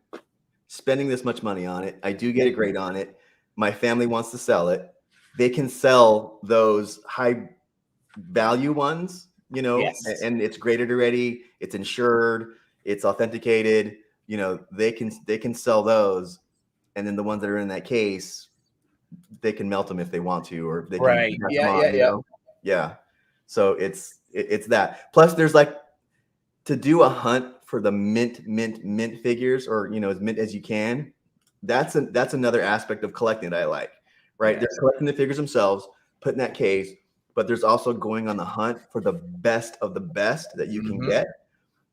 spending this much money on it, I do get a grade on it, my family wants to sell it, they can sell those high value ones, you know, and it's graded already, it's insured, it's authenticated, you know, they can sell those, and then the ones that are in that case, they can melt them if they want to, or they can so it's that. Plus there's like, to do a hunt for the mint figures, or, you know, as mint as you can, that's another aspect of collecting that I like, right? They're collecting the figures themselves, putting that case, but there's also going on the hunt for the best of the best that you can get,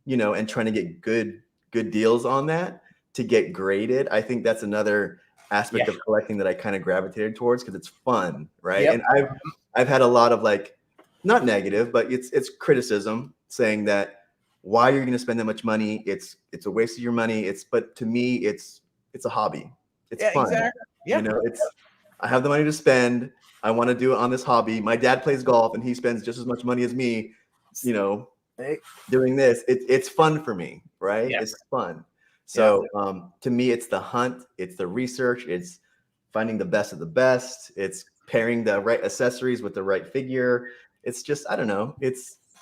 you know, and trying to get good deals on that to get graded. I think that's another aspect of collecting that I kind of gravitated towards, because it's fun, right? And I've had a lot of, like, not negative, but it's criticism, saying that why you're going to spend that much money, it's a waste of your money. But to me, it's a hobby. It's fun. Exactly. You know, I have the money to spend. I want to do it on this hobby. My dad plays golf, and he spends just as much money as me, you know, doing this. It's fun for me, right? It's fun. So to me, it's the hunt, it's the research, it's finding the best of the best, it's pairing the right accessories with the right figure. It's just, I don't know.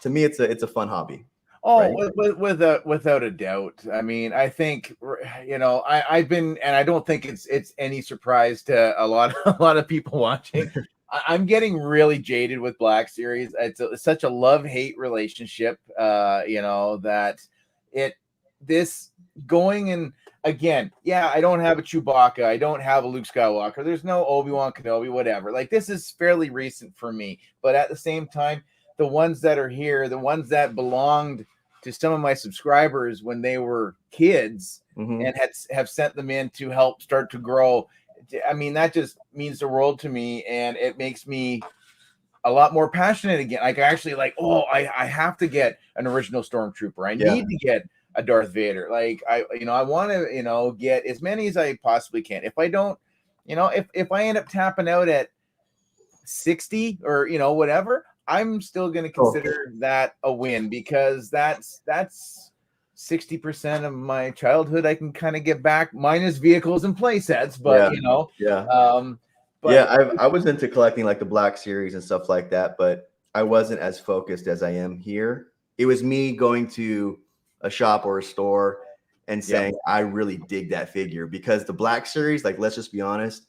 To me, it's a fun hobby. Oh, right? Without a doubt. I mean, I think, you know, I've been, and I don't think it's any surprise to a lot of people watching. I'm getting really jaded with Black Series. It's such a love-hate relationship, you know, that this going, and again, I don't have a Chewbacca, I don't have a Luke Skywalker, there's no Obi-Wan Kenobi, whatever. Like, this is fairly recent for me, but at the same time, the ones that are here, the ones that belonged to some of my subscribers when they were kids and have sent them in to help start to grow. I mean, that just means the world to me, and it makes me a lot more passionate again. Like, I actually I have to get an original Stormtrooper. I need to get a Darth Vader. Like, I want to, you know, get as many as I possibly can. If I don't, you know, if I end up tapping out at 60 or, you know, whatever, I'm still going to consider that a win, because that's 60% of my childhood I can kind of get back, minus vehicles and play sets. But you know, I was into collecting like the Black Series and stuff like that, but I wasn't as focused as I am here. It was me going to a shop or a store and saying, I really dig that figure, because the Black Series, like, let's just be honest,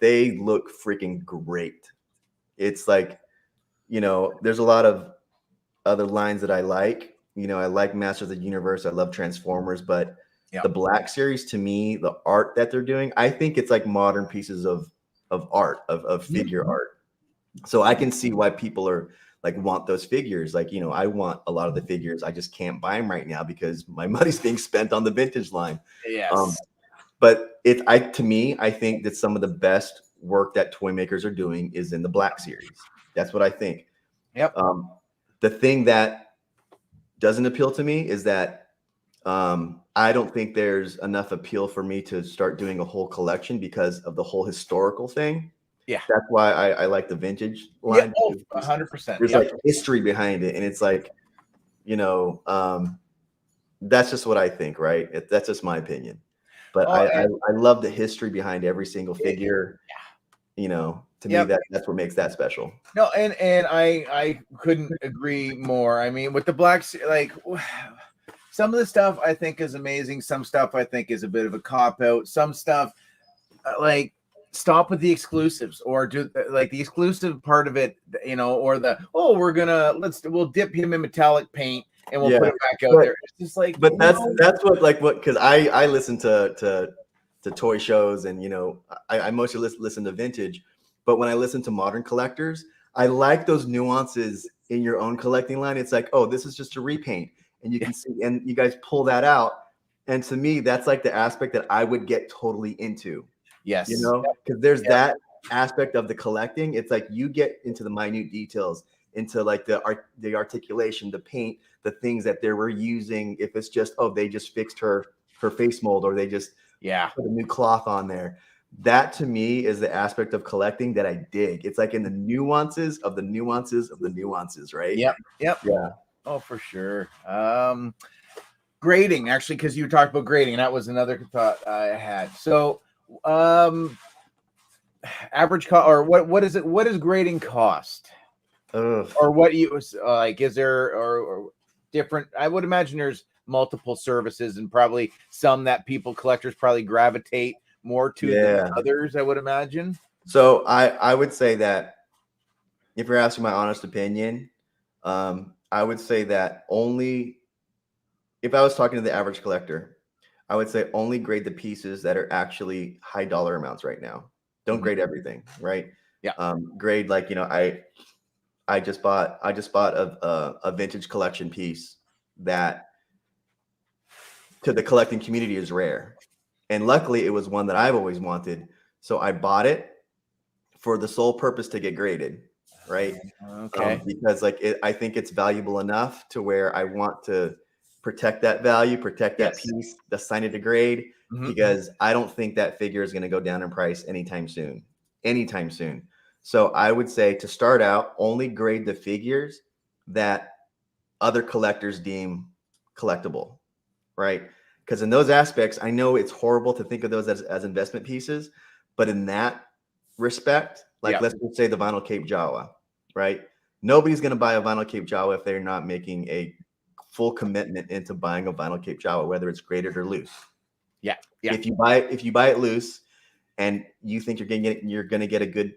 they look freaking great. It's like, you know, there's a lot of other lines that I like. You know, I like Masters of the Universe. I love Transformers, but the Black Series, to me, the art that they're doing, I think it's like modern pieces of art, of figure art. So I can see why people are like want those figures. Like, I want a lot of the figures. I just can't buy them right now because my money's being spent on the vintage line. Yes. But to me, I think that some of the best work that toy makers are doing is in the Black series. That's what I think. Yep. The thing that doesn't appeal to me is that I don't think there's enough appeal for me to start doing a whole collection because of the whole historical thing. Yeah. That's why I like the vintage line. Yeah, 100%. There's like history behind it. And it's like, that's just what I think, right? That's just my opinion. But I love the history behind every single figure. To me, that's what makes that special. No, and I couldn't agree more. I mean, with the Black, like some of the stuff I think is amazing. Some stuff I think is a bit of a cop out. Some stuff like stop with the exclusives, or do like the exclusive part of it, or we'll dip him in metallic paint and we'll put it back out there. It's just like, but that's what because I listen to toy shows, and I mostly listen to vintage. But when I listen to modern collectors, I like those nuances in your own collecting line. It's like, oh, this is just a repaint, and you can see, and you guys pull that out. And to me, that's like the aspect that I would get totally into. Yes, because there's that aspect of the collecting. It's like you get into the minute details, into like the articulation, the paint, the things that they were using. If it's just, oh, they just fixed her face mold, or they just put a new cloth on there. That to me is the aspect of collecting that I dig. It's like in the nuances of the nuances of the nuances, right? Yep. Yeah. Oh, for sure. Grading, actually, because you talked about grading, and that was another thought I had. So, average cost, or what is it? What does grading cost? Or what you like? Is there or different? I would imagine there's multiple services, and probably some that collectors probably gravitate more to than others, I would imagine. So I would say that if you're asking my honest opinion, I would say that only if I was talking to the average collector, I would say only grade the pieces that are actually high dollar amounts right now. Don't grade everything, right? Yeah. Grade like, I just bought a vintage collection piece that to the collecting community is rare. And luckily it was one that I've always wanted. So I bought it for the sole purpose to get graded, right? Okay. Because I think it's valuable enough to where I want to protect that value, protect that piece, assign it to grade, because I don't think that figure is going to go down in price anytime soon. So I would say to start out, only grade the figures that other collectors deem collectible, right? Because in those aspects, I know it's horrible to think of those as investment pieces, but in that respect, like let's just say the vinyl Cape Jawa, right? Nobody's going to buy a vinyl Cape Jawa if they're not making a full commitment into buying a vinyl Cape Jawa, whether it's graded or loose. Yeah. If you buy it loose and you think you're going to get a good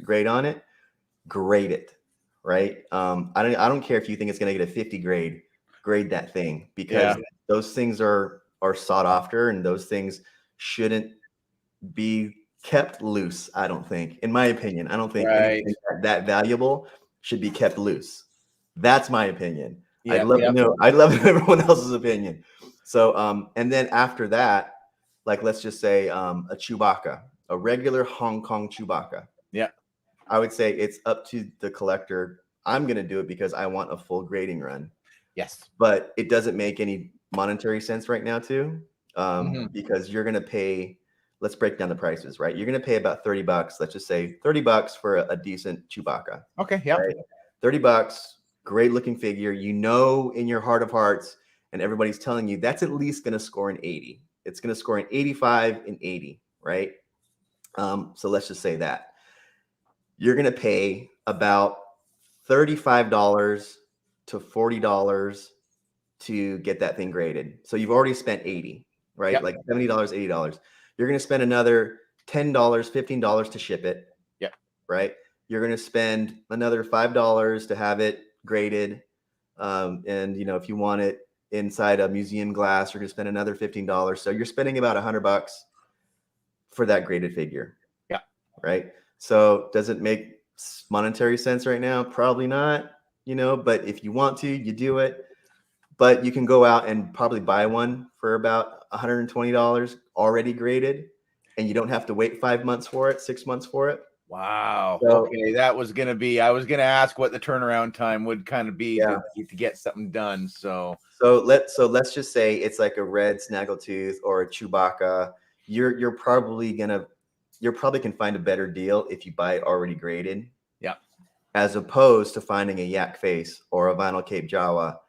grade on it, grade it, right? I don't care if you think it's going to get a 50 grade that thing, because those things are sought after, and those things shouldn't be kept loose. I don't think, in my opinion, I don't think anything that valuable should be kept loose. That's my opinion. I'd love to know everyone else's opinion. So, and then after that, like, let's just say a Chewbacca, a regular Hong Kong Chewbacca. Yeah. I would say it's up to the collector. I'm going to do it because I want a full grading run. Yes. But it doesn't make any monetary sense right now too, because you're going to pay, let's break down the prices, right? You're going to pay about $30. Let's just say $30 for a decent Chewbacca. Okay. Yeah. Right? $30, great looking figure. In your heart of hearts, and everybody's telling you that's at least going to score an 80. It's going to score an 85 and 80, right? So let's just say that you're going to pay about $35 to $40 to get that thing graded. So you've already spent 80, right? Yep. Like $70, $80. You're going to spend another $10, $15 to ship it. Yep. Right. You're going to spend another $5 to have it graded. And if you want it inside a museum glass, you're going to spend another $15. So you're spending about $100 for that graded figure. Yeah. right? So does it make monetary sense right now? Probably not, but if you want to, you do it. But you can go out and probably buy one for about $120 already graded, and you don't have to wait 5 months for it, 6 months for it. Wow. So, okay, that was gonna be. I was gonna ask what the turnaround time would kind of be to get something done. So let's just say it's like a red snaggletooth or a Chewbacca. You're probably can find a better deal if you buy it already graded. Yeah. As opposed to finding a yak face or a vinyl Cape Jawa.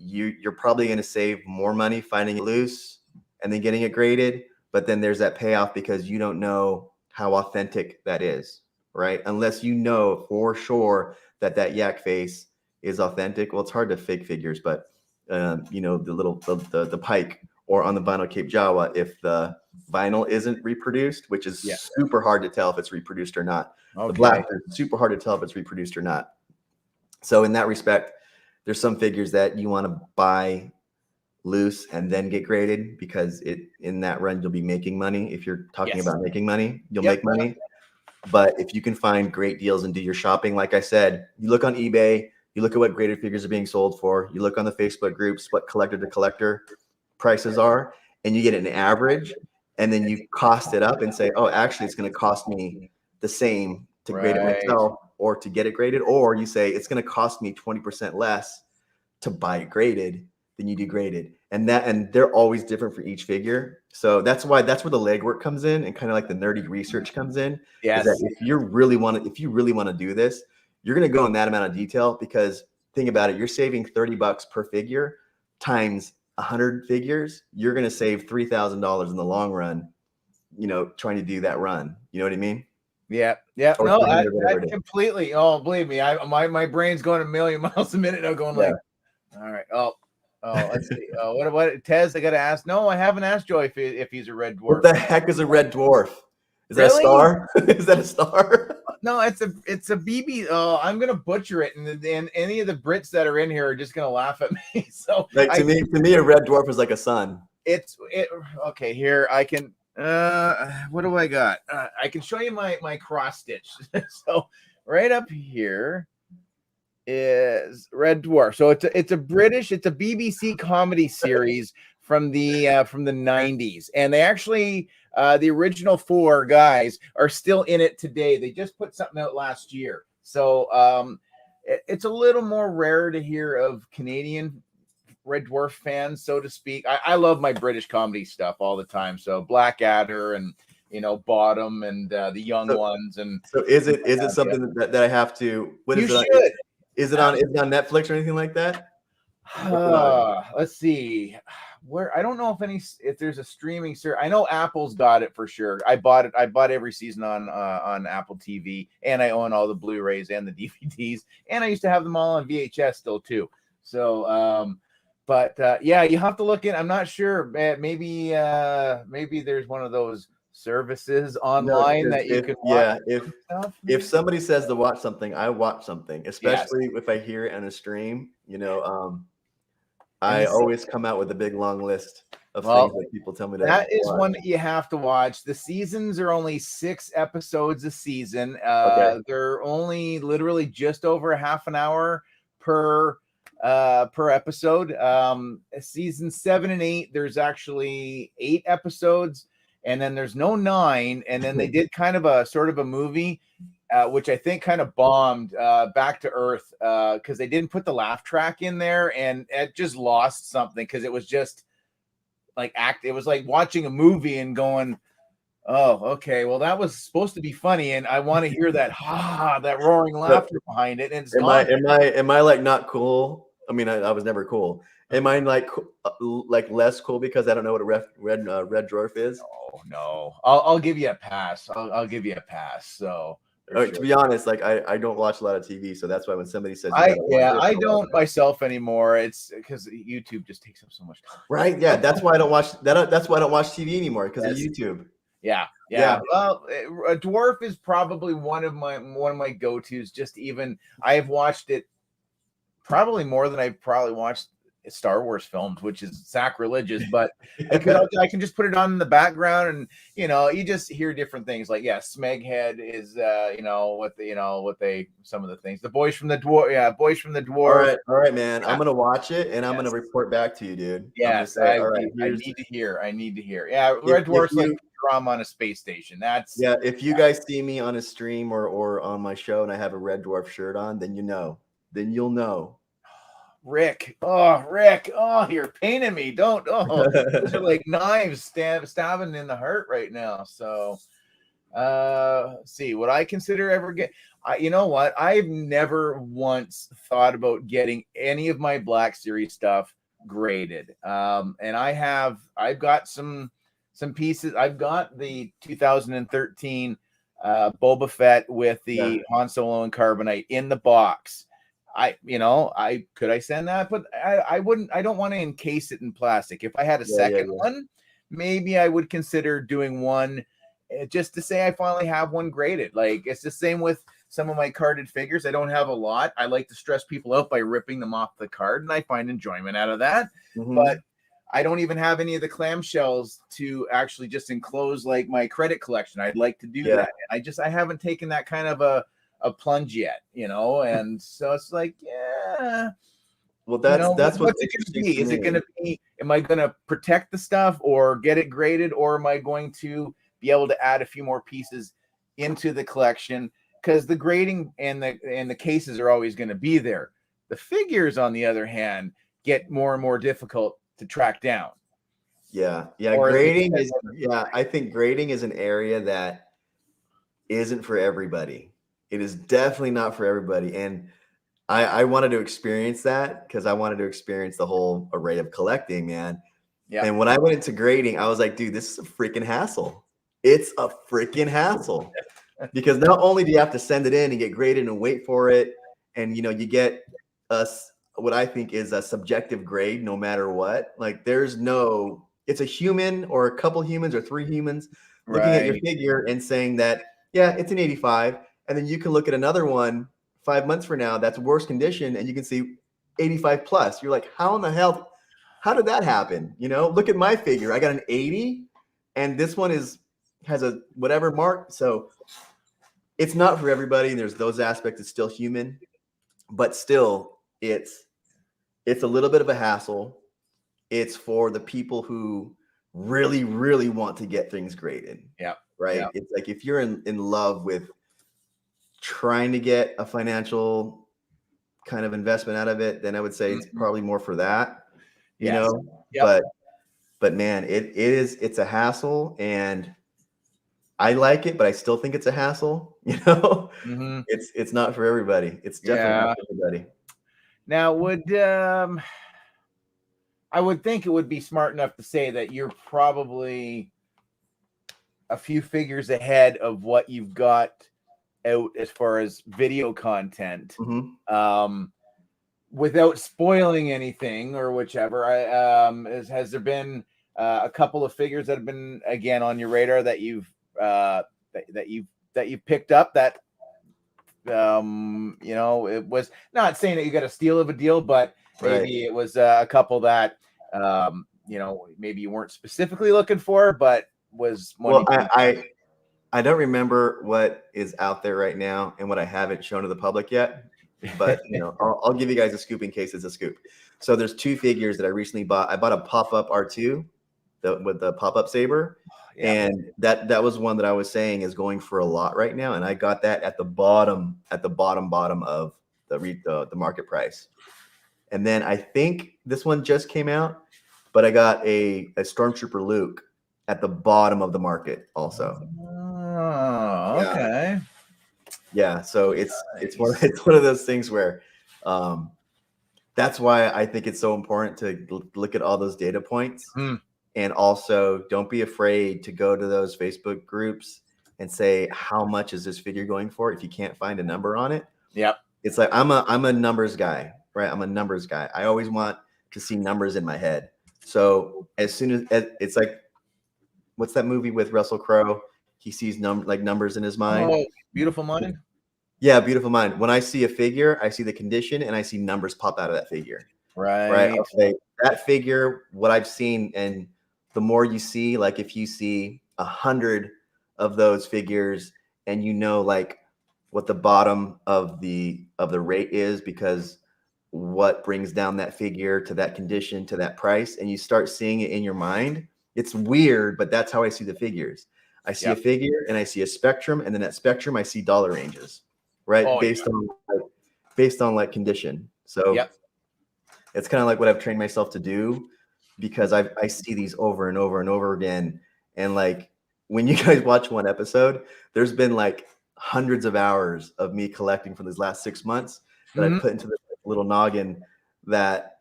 You're probably going to save more money finding it loose and then getting it graded, but then there's that payoff because you don't know how authentic that is, right? Unless you know for sure that yak face is authentic. Well, it's hard to fake figures, but the pike or on the vinyl Cape Jawa, if the vinyl isn't reproduced, which is super hard to tell if it's reproduced or not. Okay. The Blaster is super hard to tell if it's reproduced or not. So in that respect, there's some figures that you want to buy loose and then get graded because in that run you'll be making money. If you're talking about making money, you'll make money. But if you can find great deals and do your shopping, like I said, you look on eBay, you look at what graded figures are being sold for, you look on the Facebook groups, what collector to collector prices are, and you get an average, and then you cost it up and say, oh, actually it's going to cost me the same to grade it myself or to get it graded, or you say it's going to cost me 20% less to buy it graded than you do graded. And they're always different for each figure. So that's where the legwork comes in and kind of like the nerdy research comes in. Yes. Is that if you really want to do this, you're going to go in that amount of detail because think about it, you're saving $30 per figure times 100 figures. You're going to save $3,000 in the long run, trying to do that run. You know what I mean? Yeah. No, I completely. Oh, believe me, my brain's going a million miles a minute now, going like, all right. Oh, let's see. What Tez? I got to ask. No, I haven't asked Joy if he's a red dwarf. What the heck is a red dwarf? Is that a star? Is that a star? No, it's a BB. Oh, I'm gonna butcher it, and any of the Brits that are in here are just gonna laugh at me. So like to me, a red dwarf is like a sun. Okay. Here I can. What do I got? I can show you my cross stitch. So right up here is Red Dwarf. So it's a BBC comedy series from the 90s, and they actually the original 4 guys are still in it today. They just put something out last year, so it's a little more rare to hear of Canadian Red Dwarf fans, so to speak. I love my British comedy stuff all the time. So Blackadder and Bottom and the young ones. And so is it something that I have to? What is it? Should. Is it on Netflix or anything like that? Let's see. Where I don't know if there's a streaming service. I know Apple's got it for sure. I bought every season on Apple TV, and I own all the Blu-rays and the DVDs, and I used to have them all on VHS still too. So but yeah, you have to look in. I'm not sure. Maybe there's one of those services online that you can watch. If somebody says to watch something, I watch something, especially if I hear it on a stream. I always come out with a big long list of things that people tell me that is one that you have to watch. The seasons are only 6 episodes a season. They're only literally just over half an hour per episode. Season 7 and 8, there's actually 8 episodes, and then there's no 9. And then they did kind of a sort of a movie, which I think kind of bombed, Back to Earth, because they didn't put the laugh track in there, and it just lost something because it was just like it was like watching a movie and going, oh, okay, well, that was supposed to be funny, and I want to hear that that roaring laughter behind it. And it's am I like not cool? I mean, I was never cool. Am I like less cool because I don't know what a red dwarf is? Oh no, I'll give you a pass. I'll give you a pass. So to be honest, like I don't watch a lot of TV, so that's why when somebody says I don't myself anymore. It's because YouTube just takes up so much time. Right? Yeah, that's why I don't watch That's why I don't watch TV anymore, because of YouTube. Yeah. Well, a dwarf is probably one of my go-tos. Just even I have watched it probably more than I've probably watched Star Wars films, which is sacrilegious, but I can just put it on in the background, and you just hear different things like, Smeghead is some of the things, the boys from the dwarf. All right, man. I'm gonna watch it and I'm gonna report back to you, dude. Yes, say, all right, I need to hear. Yeah, Red Dwarf's like drama on a space station. If you guys see me on a stream or on my show and I have a Red Dwarf shirt on, then you'll know. Rick, you're paining me. Don't. Those are like knives stabbing in the heart right now. So see what I consider ever get. You know what? I've never once thought about getting any of my Black Series stuff graded. And I've got some pieces. I've got the 2013 Boba Fett with the Han Solo and Carbonite in the box. Could I send that, but I wouldn't. I don't want to encase it in plastic. If I had a second one, maybe I would consider doing one just to say I finally have one graded. Like, it's the same with some of my carded figures. I don't have a lot. I like to stress people out by ripping them off the card, and I find enjoyment out of that. But I don't even have any of the clamshells to actually just enclose like my credit collection. I'd like to do that. And I haven't taken that kind of a plunge yet, and so it's like, well, that's what's it going to be? Is it going to be, am I going to protect the stuff or get it graded, or am I going to be able to add a few more pieces into the collection? Because the grading and the cases are always going to be there. The figures, on the other hand, get more and more difficult to track down. Grading is I think grading is an area that isn't for everybody. It is definitely not for everybody. And I wanted to experience that because I wanted to experience the whole array of collecting, man. Yeah. And when I went into grading, I was like, dude, this is a freaking hassle. It's a freaking hassle. Because not only do you have to send it in and get graded and wait for it, and you get what I think is a subjective grade no matter what. Like, it's a human or a couple humans or three humans looking at your figure and saying that, it's an 85. And then you can look at another one 5 months from now that's worse condition, and you can see 85 plus. You're like, how in the hell? How did that happen? Look at my figure. I got an 80, and this one has a whatever mark. So it's not for everybody. There's those aspects. It's still human, but still, it's a little bit of a hassle. It's for the people who really, really want to get things graded. Yeah. Right. Yeah. It's like if you're in love with trying to get a financial kind of investment out of it, then I would say it's probably more for that, but man, it's a hassle, and I like it, but I still think it's a hassle, it's not for everybody. It's definitely not for everybody. Now, I would think it would be smart enough to say that you're probably a few figures ahead of what you've got out as far as video content, without spoiling anything or whichever. Has there been a couple of figures that have been again on your radar that you've picked up that it was not saying that you got a steal of a deal, but maybe it was a couple that maybe you weren't specifically looking for, but was one. Well, I don't remember what is out there right now and what I haven't shown to the public yet, but I'll give you guys a scoop in case it's a scoop. So there's two figures that I recently bought. I bought a pop-up R2 with the pop-up saber, and that was one that I was saying is going for a lot right now, and I got that at the bottom of the market price. And then I think this one just came out, but I got a Stormtrooper Luke at the bottom of the market also. Oh, okay. Yeah, so it's one of those things where that's why I think it's so important to look at all those data points. And also don't be afraid to go to those Facebook groups and say, how much is this figure going for if you can't find a number on it? Yep. It's like I'm a numbers guy, right? I'm a numbers guy. I always want to see numbers in my head. So as soon as it's like, what's that movie with Russell Crowe? He sees numbers in his mind. Oh, Beautiful Mind? Yeah, Beautiful Mind. When I see a figure, I see the condition and I see numbers pop out of that figure. Right. Okay, that figure, what I've seen, and the more you see, like if you see 100 of those figures, and you know like what the bottom of the rate is, because what brings down that figure to that condition to that price, and you start seeing it in your mind. It's weird, but that's how I see the figures. I see a figure and I see a spectrum, and then that spectrum I see dollar ranges, right? Based on like condition. So it's kind of like what I've trained myself to do, because I see these over and over and over again. And like when you guys watch one episode, there's been like hundreds of hours of me collecting for these last 6 months that I put into this little noggin, that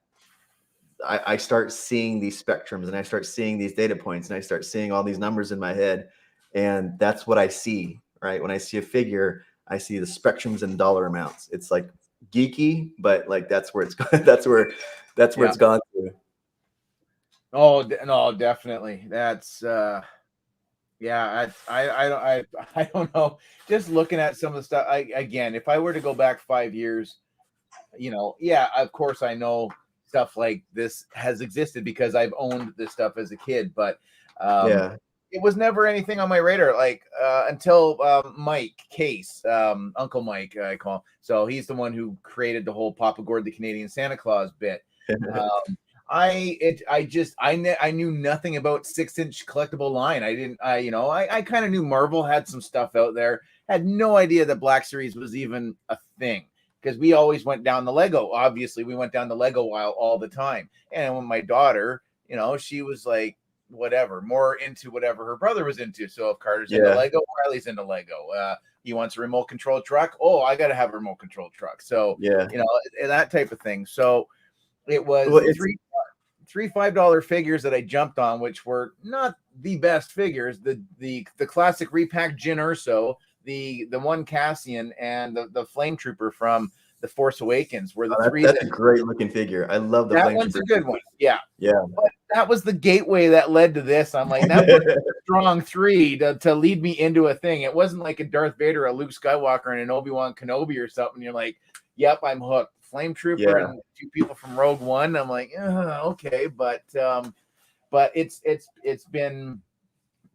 I start seeing these spectrums, and I start seeing these data points, and I start seeing all these numbers in my head. And that's what I see, right? When I see a figure, I see the spectrums and dollar amounts. It's like geeky, but like that's where it's that's where it's gone to. Oh no, definitely. That's I don't know. Just looking at some of the stuff, again, if I were to go back 5 years, of course I know stuff like this has existed because I've owned this stuff as a kid, but it was never anything on my radar, like until Mike Case, Uncle Mike, I call him. So he's the one who created the whole Papa Gord the Canadian Santa Claus bit. I knew nothing about 6-inch collectible line. I kind of knew Marvel had some stuff out there. Had no idea that Black Series was even a thing, because we always went down the Lego. Obviously, we went down the Lego aisle all the time. And when my daughter, she was like, whatever, more into whatever her brother was into. So if Carter's into Lego, Riley's into Lego. He wants a remote control truck. Oh, I got to have a remote control truck. So, that type of thing. So it was three $5 figures that I jumped on, which were not the best figures. The classic repack Jyn Erso, the one Cassian, and the Flame Trooper from The Force Awakens were the three. That's a great looking figure. I love the that Flame one's Trooper. a good one. Yeah. But that was the gateway that led to this. I'm like, that was a strong three to lead me into a thing. It wasn't like a Darth Vader, a Luke Skywalker, and an Obi-Wan Kenobi or something. You're like, yep, I'm hooked. Flame Trooper and 2 people from Rogue One. I'm like, okay, but it's been,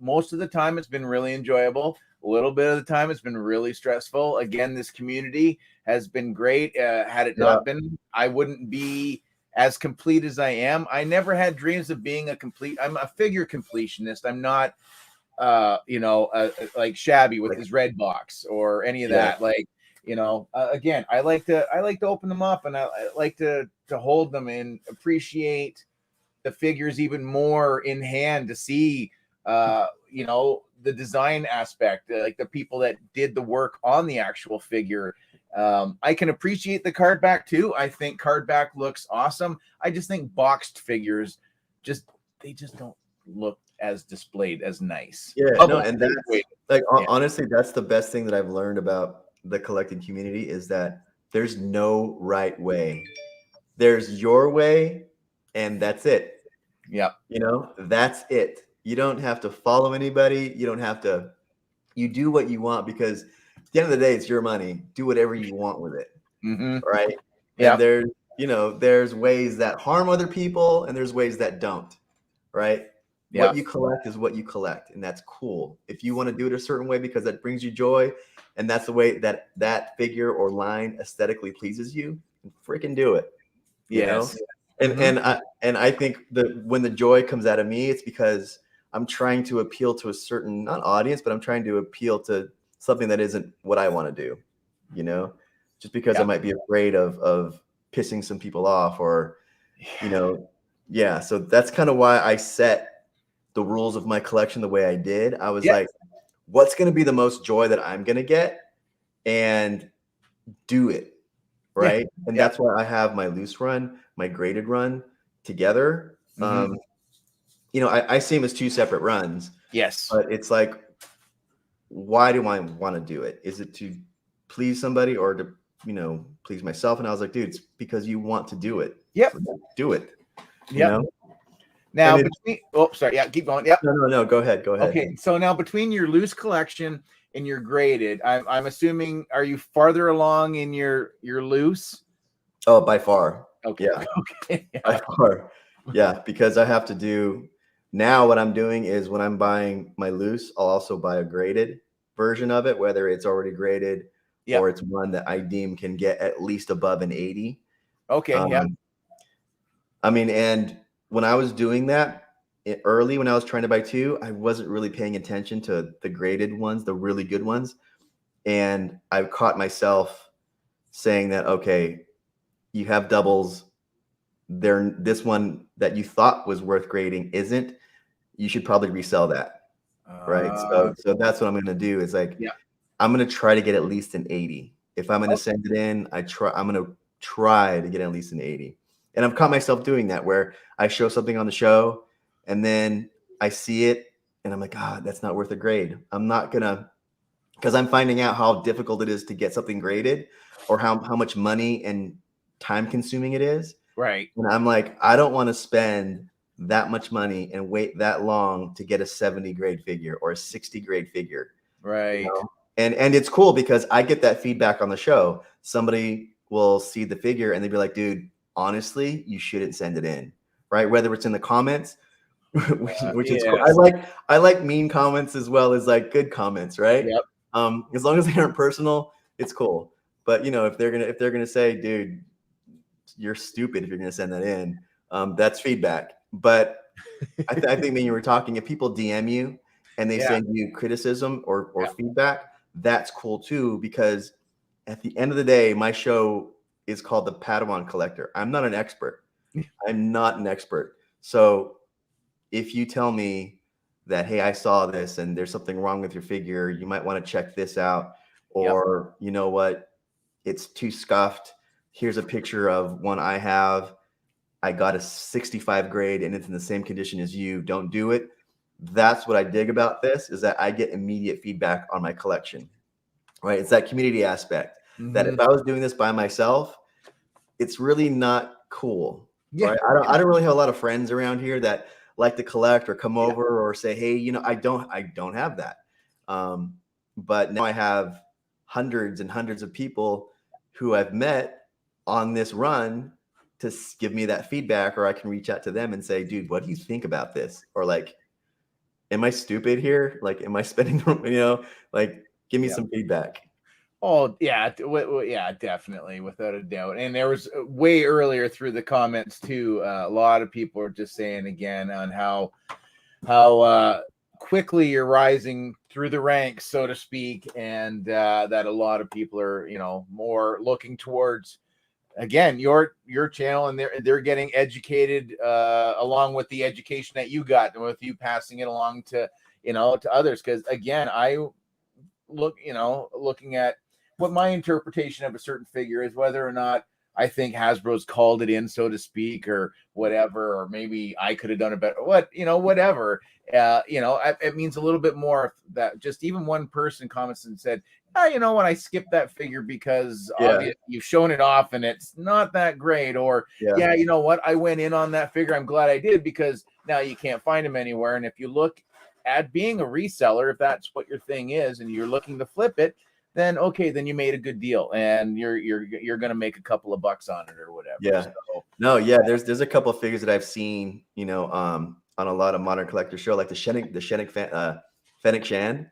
most of the time it's been really enjoyable. A little bit of the time it's been really stressful. Again, this community has been great. Had it not been, I wouldn't be as complete as I am. I never had dreams of being I'm a figure completionist. I'm not like Shabby with his red box or any of that. Like, again, I like to open them up, and I like to hold them and appreciate the figures even more in hand, to see the design aspect, like the people that did the work on the actual figure. I can appreciate the card back too. I think card back looks awesome. I just think boxed figures they just don't look as displayed as nice. And that's honestly, that's the best thing that I've learned about the collecting community, is that there's no right way. There's your way, and that's it. That's it. You don't have to follow anybody. You don't have to. You do what you want, because at the end of the day, it's your money. Do whatever you want with it. Right. And there's ways that harm other people, and there's ways that don't. Right. What you collect is what you collect, and that's cool. If you want to do it a certain way because that brings you joy, and that's the way that figure or line aesthetically pleases you, freaking do it. You know? And I think that when the joy comes out of me, it's because I'm trying to appeal to a certain, not audience, but I'm trying to appeal to something that isn't what I want to do. Just because I might be afraid of pissing some people off, or so that's kind of why I set the rules of my collection the way I did. I was like, what's going to be the most joy that I'm going to get, and do it. Right. And that's why I have my loose run, my graded run together. I see them as 2 separate runs. But it's like, why do I want to do it? Is it to please somebody, or to, please myself? And I was like, dude, it's because you want to do it. So do it. Now, keep going. No, go ahead. Okay, so now between your loose collection and your graded, I'm assuming, are you farther along in your loose? Oh, by far. Okay. Yeah. Okay. By far. Yeah, because I have to do now what I'm doing is when I'm buying my loose, I'll also buy a graded version of it, whether it's already graded or it's one that I deem can get at least above an 80. Okay. Yeah. I mean, and when I was doing that early, when I was trying to buy two, I wasn't really paying attention to the graded ones, the really good ones. And I caught myself saying that, okay, you have doubles. This one that you thought was worth grading isn't. You should probably resell that. Right. So that's what I'm going to do is like, I'm going to try to get at least an 80. If I'm going to send it in, I'm going to try to get at least an 80. And I've caught myself doing that where I show something on the show and then I see it and I'm like, that's not worth a grade. I'm not going to, because I'm finding out how difficult it is to get something graded or how much money and time consuming it is. Right. And I'm like, I don't want to spend that much money and wait that long to get a 70 grade figure or a 60 grade figure. Right. You know? And it's cool because I get that feedback on the show. Somebody will see the figure and they'd be like, dude, honestly, you shouldn't send it in. Right. Whether it's in the comments, which is cool. I like mean comments as well as like good comments. Right. Yep. As long as they aren't personal, it's cool. But you know, if they're gonna say, dude, you're stupid if you're gonna send that in, that's feedback. But I think when you were talking, if people DM you and they send you criticism or feedback, that's cool too, because at the end of the day, my show is called the Padawan Collector. I'm not an expert. I'm not an expert. So if you tell me that, hey, I saw this and there's something wrong with your figure, you might want to check this out, or you know what, it's too scuffed. Here's a picture of one I have. I got a 65 grade and it's in the same condition as you. Don't do it. That's what I dig about this, is that I get immediate feedback on my collection, right? It's that community aspect that if I was doing this by myself, it's really not cool. Right? I don't really have a lot of friends around here that like to collect or come over or say, hey, you know, I don't have that. But now I have hundreds and hundreds of people who I've met on this run to give me that feedback, or I can reach out to them and say, dude, what do you think about this? Or like, am I stupid here? Like, am I spending, you know, like, give me some feedback. Oh yeah, definitely, without a doubt. And there was way earlier through the comments too. A lot of people are just saying again on how quickly you're rising through the ranks, so to speak, and that a lot of people are, you know, more looking towards again your channel, and they're getting educated along with the education that you got, and with you passing it along to, you know, to others. Because again, I looking at what my interpretation of a certain figure is, whether or not I think Hasbro's called it in, so to speak, or whatever, or maybe I could have done it better. Whatever. It means a little bit more that just even one person comments and said, you know what, I skipped that figure because obviously you've shown it off and it's not that great. Or you know what, I went in on that figure. I'm glad I did, because now you can't find them anywhere. And if you look at being a reseller, if that's what your thing is and you're looking to flip it, then okay, then you made a good deal and you're gonna make a couple of bucks on it or whatever. There's a couple of figures that I've seen, you know, on a lot of modern collector show, like the Fennec Shand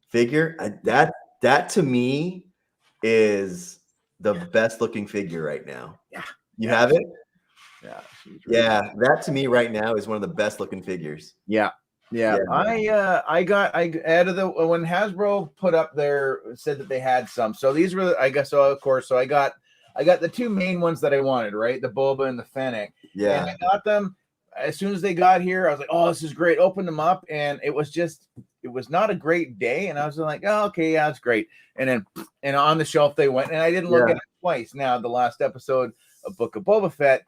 figure. That to me is the best looking figure right now. You have it? That to me right now is one of the best looking figures. I got out of the, when Hasbro put up said that they had some, so these were, I guess, so of course, so I got the two main ones that I wanted, right, the Boba and the Fennec, and I got them as soon as they got here. I was like, oh, this is great. Opened them up, and it was not a great day, and I was like, oh, okay, yeah, it's great. And then on the shelf they went, and I didn't look at it twice. Now the last episode of Book of Boba Fett,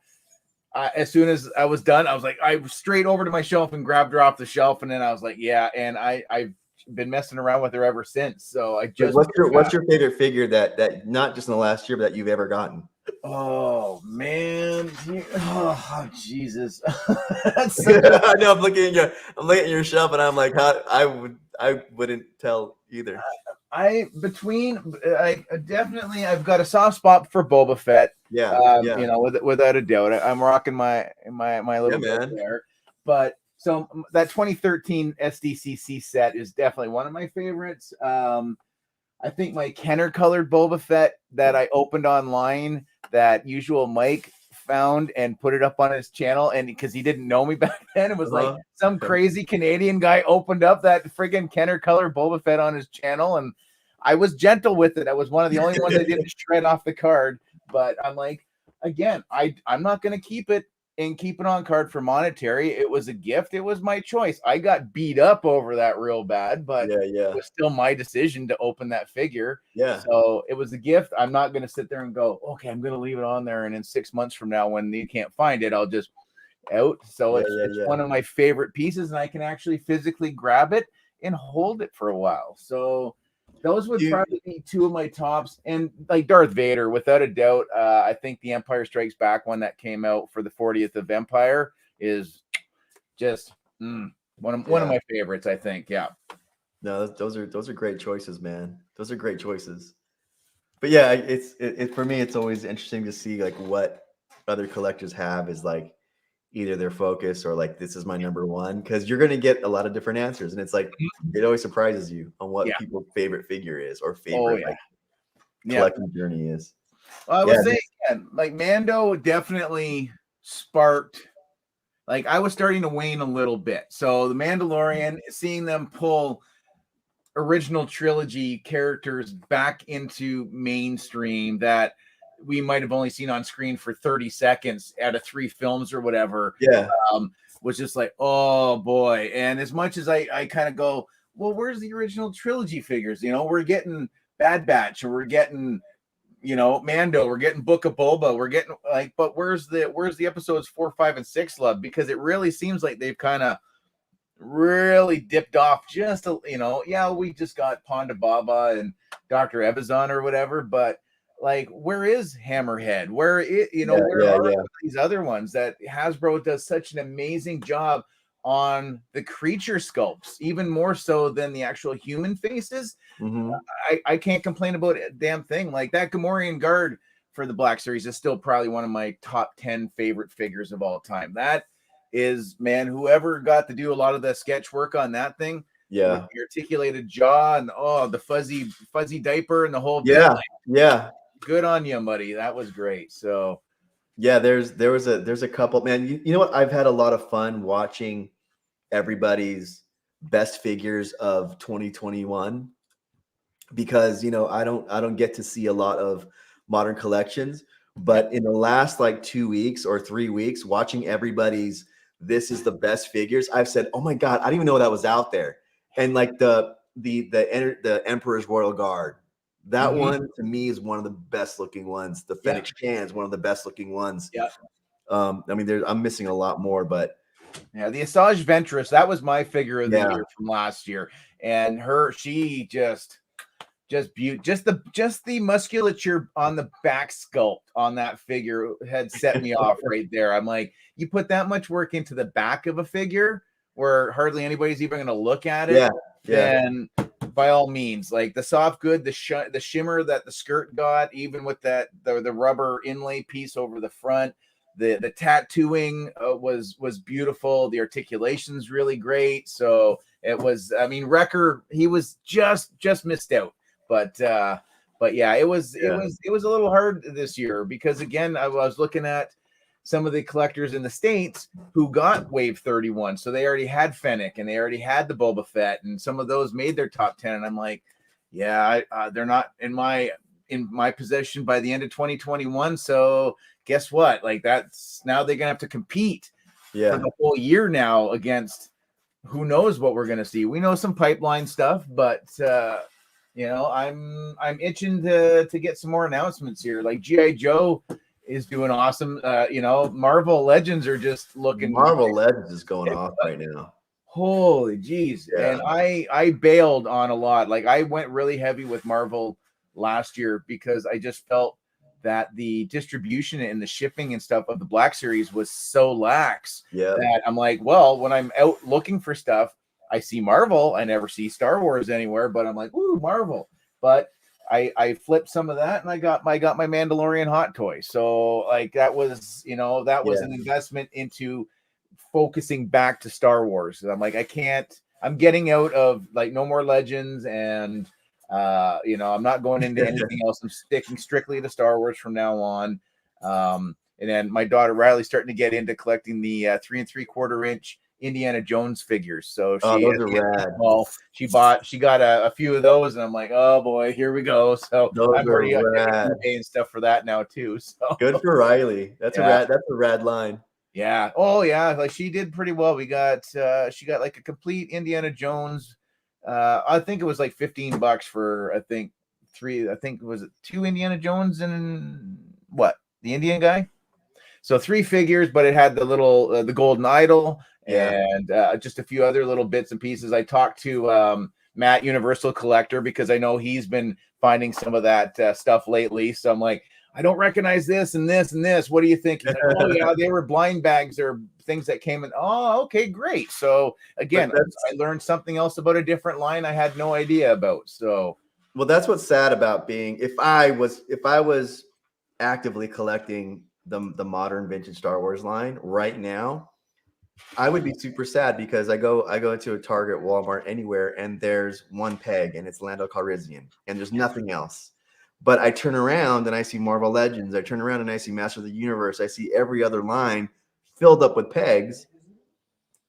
as soon as I was done, I was like, I straight over to my shelf and grabbed her off the shelf, and then I was like, and I've been messing around with her ever since. So I just, what's your favorite figure that not just in the last year, but that you've ever gotten? Oh man. Oh Jesus. That's I know. I'm looking at your shelf, and I'm like, I wouldn't tell either. Definitely I've got a soft spot for Boba Fett. Yeah. You know, without a doubt. I'm rocking my little man. there. But so that 2013 SDCC set is definitely one of my favorites. I think my Kenner colored Boba Fett that I opened online, that Usual Mike found and put it up on his channel, and because he didn't know me back then, it was like some crazy Canadian guy opened up that friggin' Kenner colored Boba Fett on his channel, and I was gentle with it. I was one of the only ones that didn't shred off the card, but I'm like, again, I'm not going to keep it on card for monetary. It was a gift. It was my choice. I got beat up over that real bad, but it was still my decision to open that figure. Yeah. So it was a gift. I'm not going to sit there and go, okay, I'm going to leave it on there, and in 6 months from now, when you can't find it, I'll just out. So it's one of my favorite pieces, and I can actually physically grab it and hold it for a while. So those would probably be two of my tops. And like Darth Vader, without a doubt, I think the Empire Strikes Back one that came out for the 40th of Empire is just one of my favorites, I think. Yeah. No, those are great choices, man. Those are great choices. But yeah, it's for me, it's always interesting to see like what other collectors have is like either their focus or like this is my number one, because you're gonna get a lot of different answers, and it's like it always surprises you on what people's favorite figure is or favorite collecting journey is. Well, I was saying, like Mando definitely sparked. Like I was starting to wane a little bit. So the Mandalorian, seeing them pull original trilogy characters back into mainstream that we might have only seen on screen for 30 seconds out of 3 films or whatever. Was just like, oh boy. And as much as I kind of go, well, where's the original trilogy figures? You know, we're getting Bad Batch, or we're getting, you know, Mando, we're getting Book of Boba, we're getting like, but where's the episodes 4, 5, and 6 love? Because it really seems like they've kind of really dipped off just a, you know, we just got Ponda Baba and Dr. Evazan or whatever, but like, where is Hammerhead? Where are these other ones that Hasbro does such an amazing job on the creature sculpts, even more so than the actual human faces? I can't complain about a damn thing. Like that Gamorrean guard for the Black Series is still probably one of my top 10 favorite figures of all time. That is, man, whoever got to do a lot of the sketch work on that thing, with the articulated jaw and the fuzzy diaper and the whole good on you, buddy. That was great. So there's a couple, man. You know what? I've had a lot of fun watching everybody's best figures of 2021, because you know I don't get to see a lot of modern collections, but in the last like 2 weeks or 3 weeks, watching everybody's this is the best figures, I've said, oh my god, I didn't even know that was out there. And like the Emperor's Royal Guard, that one to me is one of the best looking ones. The Fennec Shan is one of the best looking ones. I mean, I'm missing a lot more, but the Asajj Ventress, that was my figure of the year from last year, and she just the musculature on the back sculpt on that figure had set me off right there. I'm like, you put that much work into the back of a figure where hardly anybody's even going to look at it, then by all means, like the soft good, the shimmer that the skirt got, even with that the rubber inlay piece over the front, the tattooing was beautiful. The articulation's really great. So it was, I mean, Wrecker, he was just missed out. But yeah, it was a little hard this year because again, I was looking at some of the collectors in the States who got Wave 31. So they already had Fennec and they already had the Boba Fett, and some of those made their top 10. And I'm like, they're not in my possession by the end of 2021. So guess what? Like that's now they're gonna have to compete for the whole year now against who knows what we're gonna see. We know some pipeline stuff, but you know, I'm itching to get some more announcements here. Like G.I. Joe is doing awesome. You know, Marvel Legends are just looking. Marvel Legends is going off right now. Holy geez. And I bailed on a lot. Like I went really heavy with Marvel last year because I just felt that the distribution and the shipping and stuff of the Black Series was so lax that I'm like, well, when I'm out looking for stuff, I see Marvel. I never see Star Wars anywhere, but I'm like, ooh, Marvel. But I flipped some of that and I got my Mandalorian hot toy. So like that was, that was an investment into focusing back to Star Wars. I'm like, I'm getting out of like no more Legends and I'm not going into anything else. I'm sticking strictly to Star Wars from now on. And then my daughter Riley's starting to get into collecting the 3 3/4 inch Indiana Jones figures. So those are rad. Well, she got a few of those, and I'm like, oh boy, here we go. So those I'm already rad. and stuff for that now too. So good for Riley. That's a rad line. Yeah. Oh yeah. Like she did pretty well. She got like a complete Indiana Jones. I think it was like $15 for was it 2 Indiana Jones and the Indian guy. So 3 figures, but it had the little the golden idol and just a few other little bits and pieces. I talked to Matt, Universal Collector, because I know he's been finding some of that stuff lately. So I'm like, I don't recognize this and this and this. What do you think? He's like, oh yeah, they were blind bags or things that came in. Oh, okay, great. So again, I learned something else about a different line I had no idea about. So well, that's what's sad about being if I was actively collecting the modern vintage Star Wars line right now, I would be super sad because I go into a Target, Walmart, anywhere, and there's one peg and it's Lando Calrissian and there's nothing else. But I turn around and I see Marvel Legends. I turn around and I see Master of the Universe. I see every other line filled up with pegs.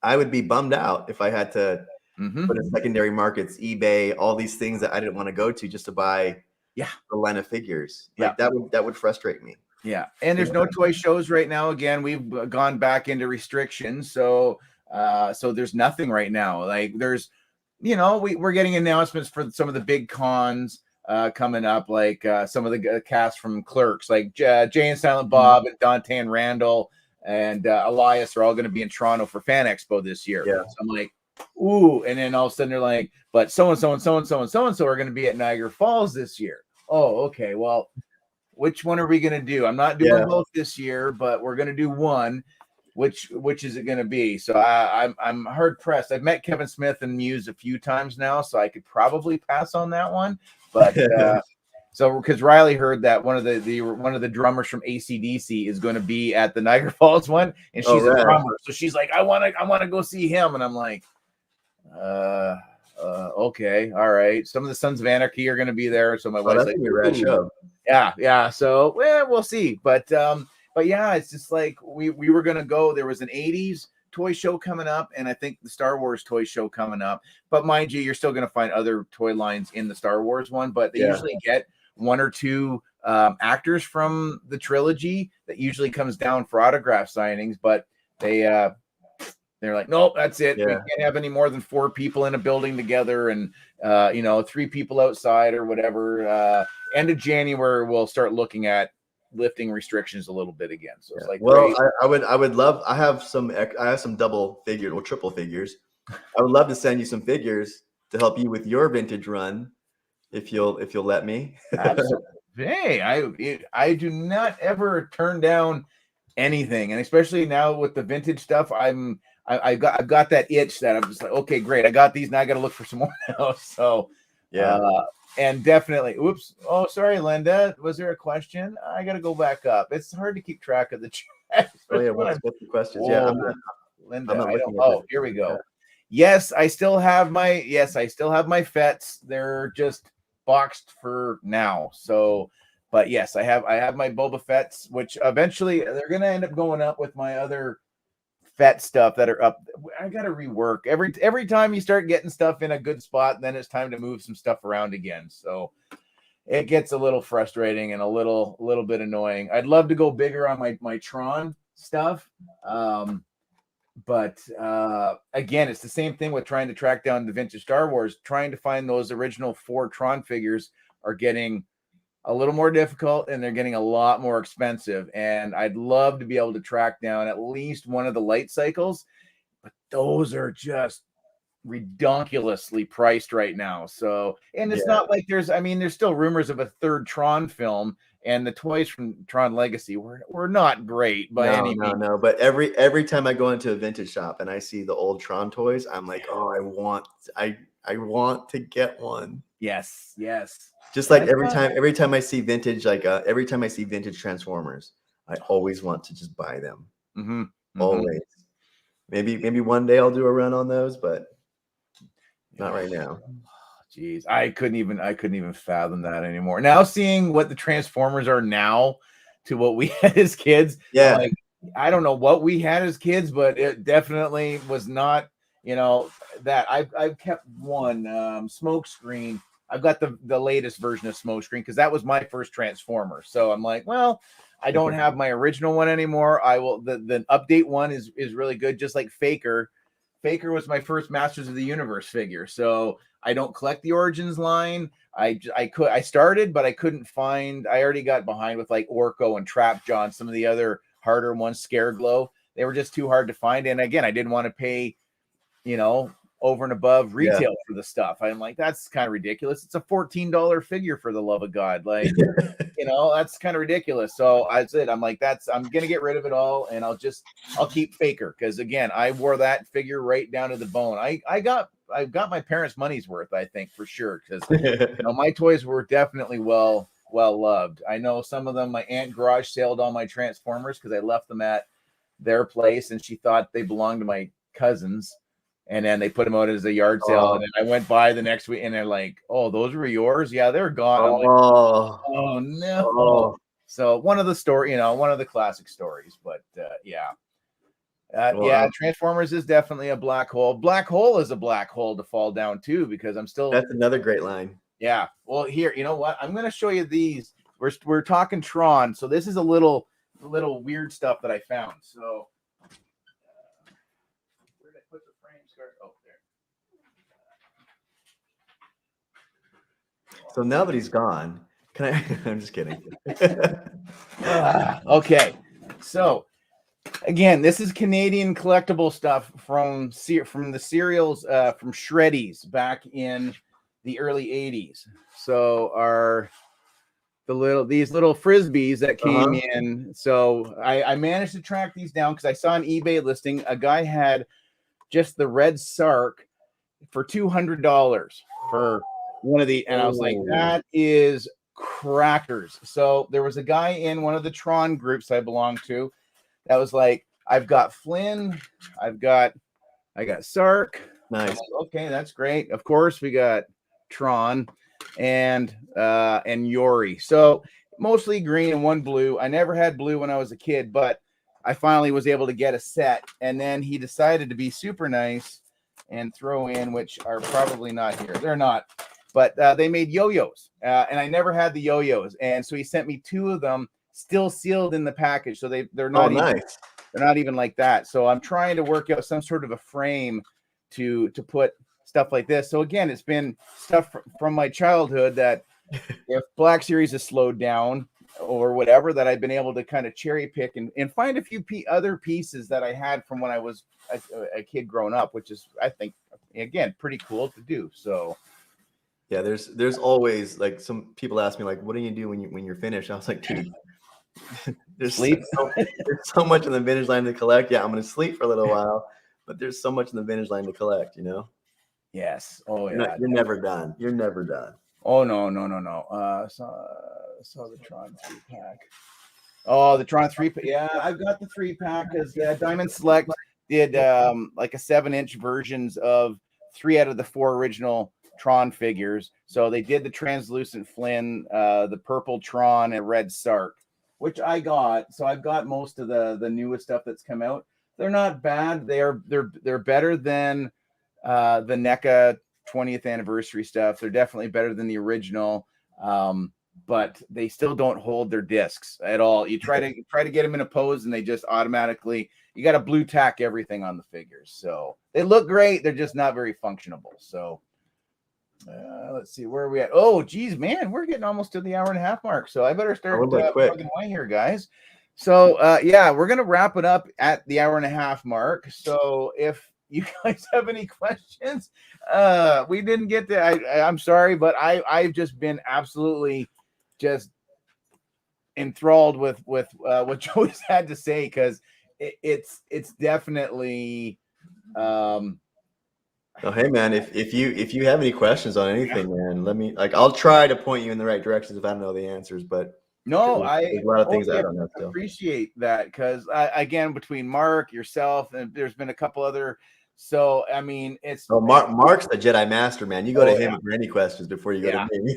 I would be bummed out if I had to put in secondary markets, eBay, all these things that I didn't want to go to just to buy the line of figures. Like that would frustrate me. Yeah. And there's no toy shows right now. Again, we've gone back into restrictions. So there's nothing right now. Like there's, we're getting announcements for some of the big cons coming up, like some of the cast from Clerks, like Jay and Silent Bob and Dante and Randall and Elias are all going to be in Toronto for Fan Expo this year. Yeah. So I'm like, ooh, and then all of a sudden they're like, but so-and-so and so-and-so and so-and-so are going to be at Niagara Falls this year. Oh, okay. Well, which one are we going to do? I'm not doing both this year, but we're going to do one. Which is it going to be? So I'm hard pressed. I've met Kevin Smith and Muse a few times now, so I could probably pass on that one. But so because Riley heard that one of the drummers from AC/DC is going to be at the Niagara Falls one, and she's a drummer, so she's like, I want to go see him, and I'm like, okay, all right. Some of the Sons of Anarchy are going to be there, so my wife's like, a rad show. Yeah. So we'll see, but yeah, it's just like we were going to go. There was an 80s toy show coming up, and I think the Star Wars toy show coming up. But mind you, you're still going to find other toy lines in the Star Wars one, but they usually get 1 or 2 actors from the trilogy that usually comes down for autograph signings, but they're like, nope, that's it. We can't have any more than 4 people in a building together, and 3 people outside or whatever. End of January, we'll start looking at lifting restrictions a little bit again. So it's like, well, I would love. I have some double figure or triple figures. I would love to send you some figures to help you with your vintage run, if you'll let me. Absolutely. Hey, I do not ever turn down anything, and especially now with the vintage stuff, I've got that itch that I'm just like, okay, great, I got these, now I got to look for some more now. So and definitely, oops. Oh, sorry, Linda. Was there a question? I got to go back up. It's hard to keep track of the chat. What's the questions? Yeah, Linda. Here we go. Yes, I still have my Fets. They're just boxed for now. So, but yes, I have my Boba Fett's, which eventually they're gonna end up going up with my other Fett stuff that are up. I gotta rework every time you start getting stuff in a good spot, then it's time to move some stuff around again. So it gets a little frustrating and a little bit annoying. I'd love to go bigger on my Tron stuff. But again, it's the same thing with trying to track down the vintage Star Wars. Trying to find those original 4 Tron figures are getting a little more difficult, and they're getting a lot more expensive. And I'd love to be able to track down at least one of the light cycles, but those are just redonkulously priced right now. So, and it's not like there's still rumors of a 3rd Tron film, And the toys from Tron Legacy were not great by any means. No. But every time I go into a vintage shop and I see the old Tron toys, I'm like, oh, I want to get one. Yes. Just like every time I see vintage, every time I see vintage Transformers, I always want to just buy them. Always. Maybe one day I'll do a run on those, but not right now. Jeez, I couldn't even fathom that anymore. Now seeing what the Transformers are now to what we had as kids, yeah. Like, I don't know what we had as kids, but it definitely was not, that I've kept one Smoke Screen. I've got the latest version of Smoke Screen because that was my first Transformer. So I'm like, well, I don't have my original one anymore. I will. The update one is really good, just like Faker. Faker was my first Masters of the Universe figure. So I don't collect the Origins line. I started, but I couldn't find. I already got behind with like Orko and Trapjaw and some of the other harder ones, Scareglow. They were just too hard to find. And again, I didn't want to pay, over and above retail for the stuff. I'm like, that's kind of ridiculous. It's a $14 figure, for the love of God. Like, that's kind of ridiculous. So I said, I'm like, I'm going to get rid of it all. And I'll keep Faker. Cause again, I wore that figure right down to the bone. I got my parents' money's worth, I think, for sure. Cause my toys were definitely well loved. I know some of them, my aunt garage saled all my Transformers because I left them at their place and she thought they belonged to my cousins. And then they put them out as a yard sale. And then I went by the next week and they're like, oh, those were yours? Yeah, they're gone. I'm like, oh no. So one of the classic stories, but Transformers is definitely a black hole. Black Hole is a black hole to fall down too, because that's another great line. Yeah. Well, here, you know what? I'm going to show you these. We're talking Tron. So this is a little weird stuff that I found. So So now that he's gone, can I? I'm just kidding. Okay. So again, this is Canadian collectible stuff from the serials from Shreddies back in the early 80s. So these little frisbees that came in. So I managed to track these down because I saw an eBay listing. A guy had just the red Sark for $200 for one of the, and I was like, that is crackers. So there was a guy in one of the Tron groups I belong to that was like, I've got Flynn, I got Sark. Nice. Okay, that's great. Of course, we got Tron and Yori. So mostly green and one blue. I never had blue when I was a kid, but I finally was able to get a set. And then he decided to be super nice and throw in, which are probably not here. They're not. But they made yo-yos, and I never had the yo-yos, and so he sent me 2 of them, still sealed in the package. So they're not they're not even like that. So I'm trying to work out some sort of a frame to put stuff like this. So again, it's been stuff from my childhood that if Black Series has slowed down or whatever, that I've been able to kind of cherry pick and find a few other pieces that I had from when I was a kid growing up, which is, I think, again, pretty cool to do. So. Yeah, there's always, like, some people ask me, like, what do you do when you're finished? I was like, dude, there's so much in the vintage line to collect. Yeah, I'm gonna sleep for a little while, but there's so much in the vintage line to collect, Yes. Oh yeah. You're never done. You're never done. Oh no. So the Tron 3-pack. Oh, the Tron 3-pack. Yeah, I've got the 3-pack because Diamond Select did like a 7-inch versions of 3 out of the 4 original Tron figures. So they did the translucent Flynn, the purple Tron, and red Sark, which I got. So I've got most of the newest stuff that's come out. They're not bad. They're better than the NECA 20th anniversary stuff. They're definitely better than the original. But they still don't hold their discs at all. You try to get them in a pose and they just automatically, you got to blue tack everything on the figures. So they look great. They're just not very functionable. So let's see, where are we at? Oh, geez, man, we're getting almost to the 1.5 hour mark. So I better start plugging away here, guys. So we're going to wrap it up at the 1.5 hour mark. So if you guys have any questions, we didn't get to, I'm sorry, but I've just been absolutely just enthralled with what Joey's had to say, because it's definitely. Oh, hey man, if you have any questions on anything, man, let me I'll try to point you in the right directions if I don't know the answers, but no, there's a lot of things I don't know still. Appreciate that, because again, between Mark, yourself, and there's been a couple other. So I mean, it's Mark's the Jedi Master, man. You go to him for any questions before you go to me.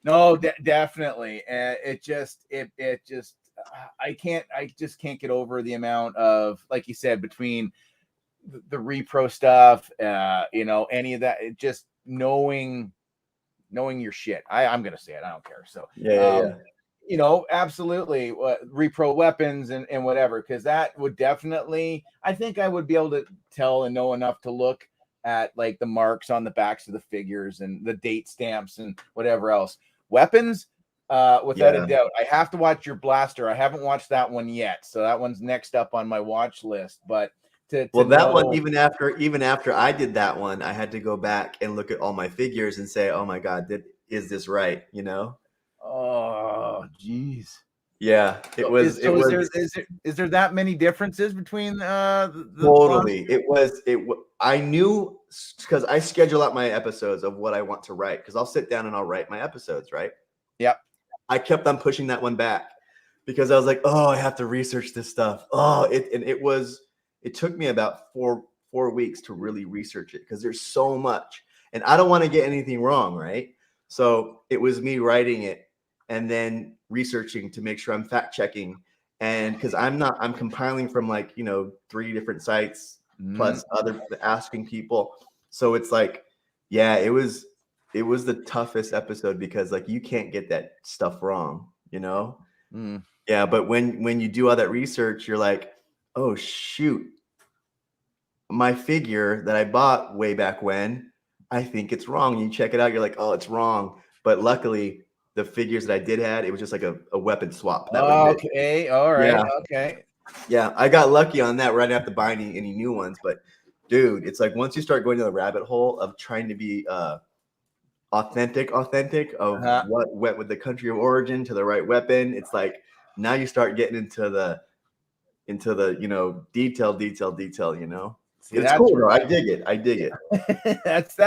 No, definitely. It just I just can't get over the amount of, like you said, between the repro stuff, any of that, it just knowing your shit. I'm gonna say it, I don't care. So absolutely, repro weapons and whatever, because that would definitely, I think I would be able to tell and know enough to look at like the marks on the backs of the figures and the date stamps and whatever else. Weapons, without a doubt. I have to watch your blaster. I haven't watched that one yet, so that one's next up on my watch list. But that one, even after I did that one, I had to go back and look at all my figures and say, "Oh my God, is this right?" Oh, geez. Yeah, it was. Is there that many differences between the totally? I knew, because I schedule out my episodes of what I want to write, because I'll sit down and I'll write my episodes, right? Yep. I kept on pushing that one back because I was like, oh, I have to research this stuff. It took me about four weeks to really research it, because there's so much, and I don't want to get anything wrong, right? So it was me writing it and then researching to make sure I'm fact checking, and because I'm compiling from 3 different sites plus other asking people. So it's like, yeah, it was the toughest episode, because you can't get that stuff wrong, Yeah, but when you do all that research, you're like, oh shoot, my figure that I bought way back when, I think it's wrong. You check it out, you're like, oh, it's wrong. But luckily, the figures that I did had, it was just like a weapon swap. That was okay, all right, yeah. Okay. Yeah, I got lucky on that. Right after buying any new ones, but dude, it's like once you start going to the rabbit hole of trying to be authentic of what went with the country of origin to the right weapon, it's like now you start getting into the detail. See, it's cool though. I dig it. that's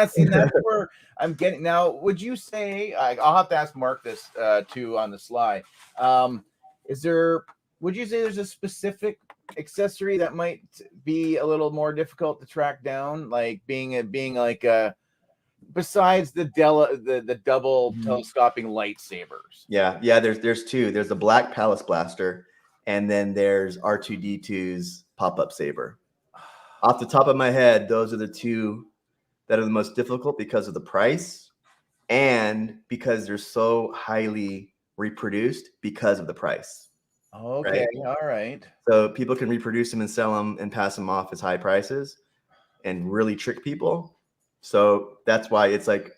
where I'm getting now. Would you say, I'll have to ask Mark this too on the sly, would you say there's a specific accessory that might be a little more difficult to track down, like being like besides the double telescoping lightsabers? Yeah, there's 2. There's the Black Palace Blaster, and then there's R2D2's pop-up saber. Off the top of my head, those are the 2 that are the most difficult because of the price and because they're so highly reproduced because of the price. Okay, right? All right. So people can reproduce them and sell them and pass them off as high prices and really trick people. So that's why it's like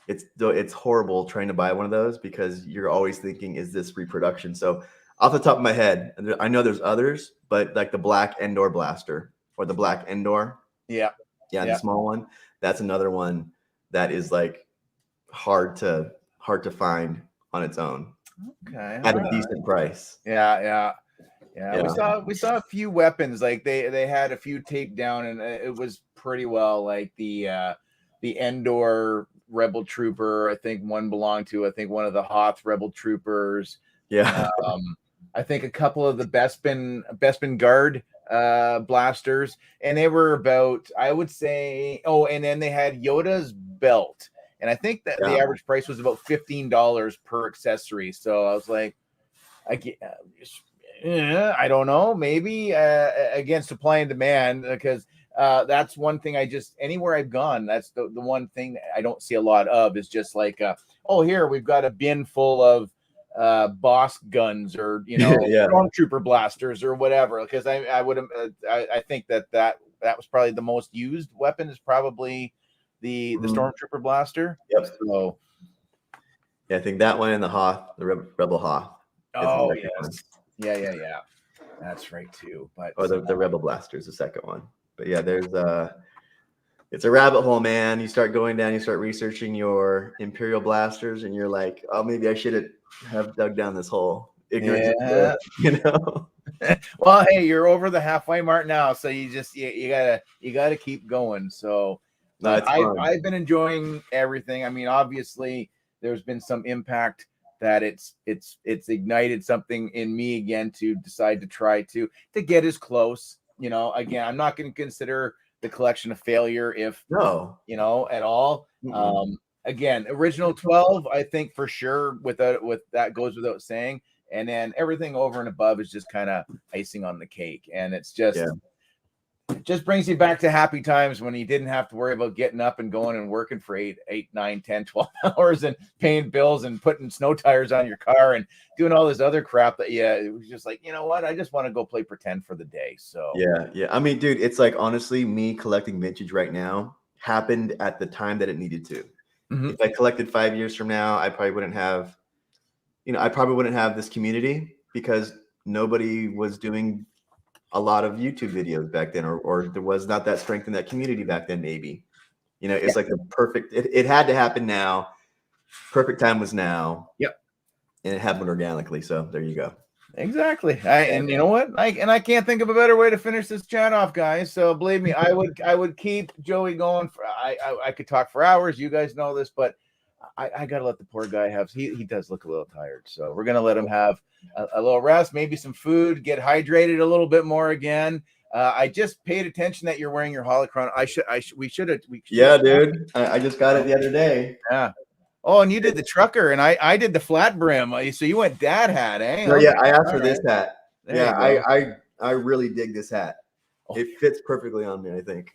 it's horrible trying to buy one of those, because you're always thinking, is this reproduction? So off the top of my head, I know there's others, but like the Black Endor Blaster or the Black Endor. Yeah. The small one. That's another one that is like hard to find on its own. Okay. At a decent price. Yeah. We saw a few weapons, like they had a few taped down, and it was pretty well, like the Endor Rebel Trooper. I think one belonged to one of the Hoth Rebel Troopers. Yeah. I think a couple of the Bespin Guard blasters, and they were about, I would say, and then they had Yoda's belt, and I think that the average price was about $15 per accessory. So I was like, I don't know, maybe again, supply and demand, because that's one thing anywhere I've gone, that's the one thing that I don't see a lot of, is just like here we've got a bin full of boss guns, or Stormtrooper blasters or whatever, because I think that was probably the most used weapon, is probably the Stormtrooper blaster. Yep. So I think that one and the Hoth, the Rebel Hoth. Oh yes. Yeah. That's right too. But the Rebel Blaster is the second one. But yeah, there's it's a rabbit hole, man. You start going down, you start researching your Imperial blasters, and you're like, oh, maybe I should have have dug down this hole. Yeah. You know. Well, hey, you're over the halfway mark now, so you gotta keep going. So I've been enjoying everything. I mean, obviously, there's been some impact that it's ignited something in me again to decide to try to get as close. You know, again, I'm not going to consider the collection a failure if at all. Again, original 12, I think for sure with that goes without saying. And then everything over and above is just kind of icing on the cake. And it's just, it just brings you back to happy times when you didn't have to worry about getting up and going and working for 8, 9, 10, 12 hours and paying bills and putting snow tires on your car and doing all this other crap that, it was just like, you know what? I just want to go play pretend for the day. So, yeah. I mean, dude, it's like, honestly, me collecting vintage right now happened at the time that it needed to. If I collected 5 years from now, I probably wouldn't have this community because nobody was doing a lot of YouTube videos back then, or there was not that strength in that community back then. Maybe, it's like the perfect, it had to happen now. Perfect time was now. Yep. And it happened organically. So there you go. Exactly. And you know what? I can't think of a better way to finish this chat off, guys. So believe me, I would keep Joey going for, I could talk for hours. You guys know this, but I gotta let the poor guy have. He does look a little tired, so we're gonna let him have a little rest, maybe some food, get hydrated a little bit more again. I just paid attention that you're wearing your holocron. We should. Yeah, dude. I just got it the other day. Yeah. Oh, and you did the trucker, and I did the flat brim. So you went dad hat, eh? No, I asked for this hat. I really dig this hat. It fits perfectly on me, I think.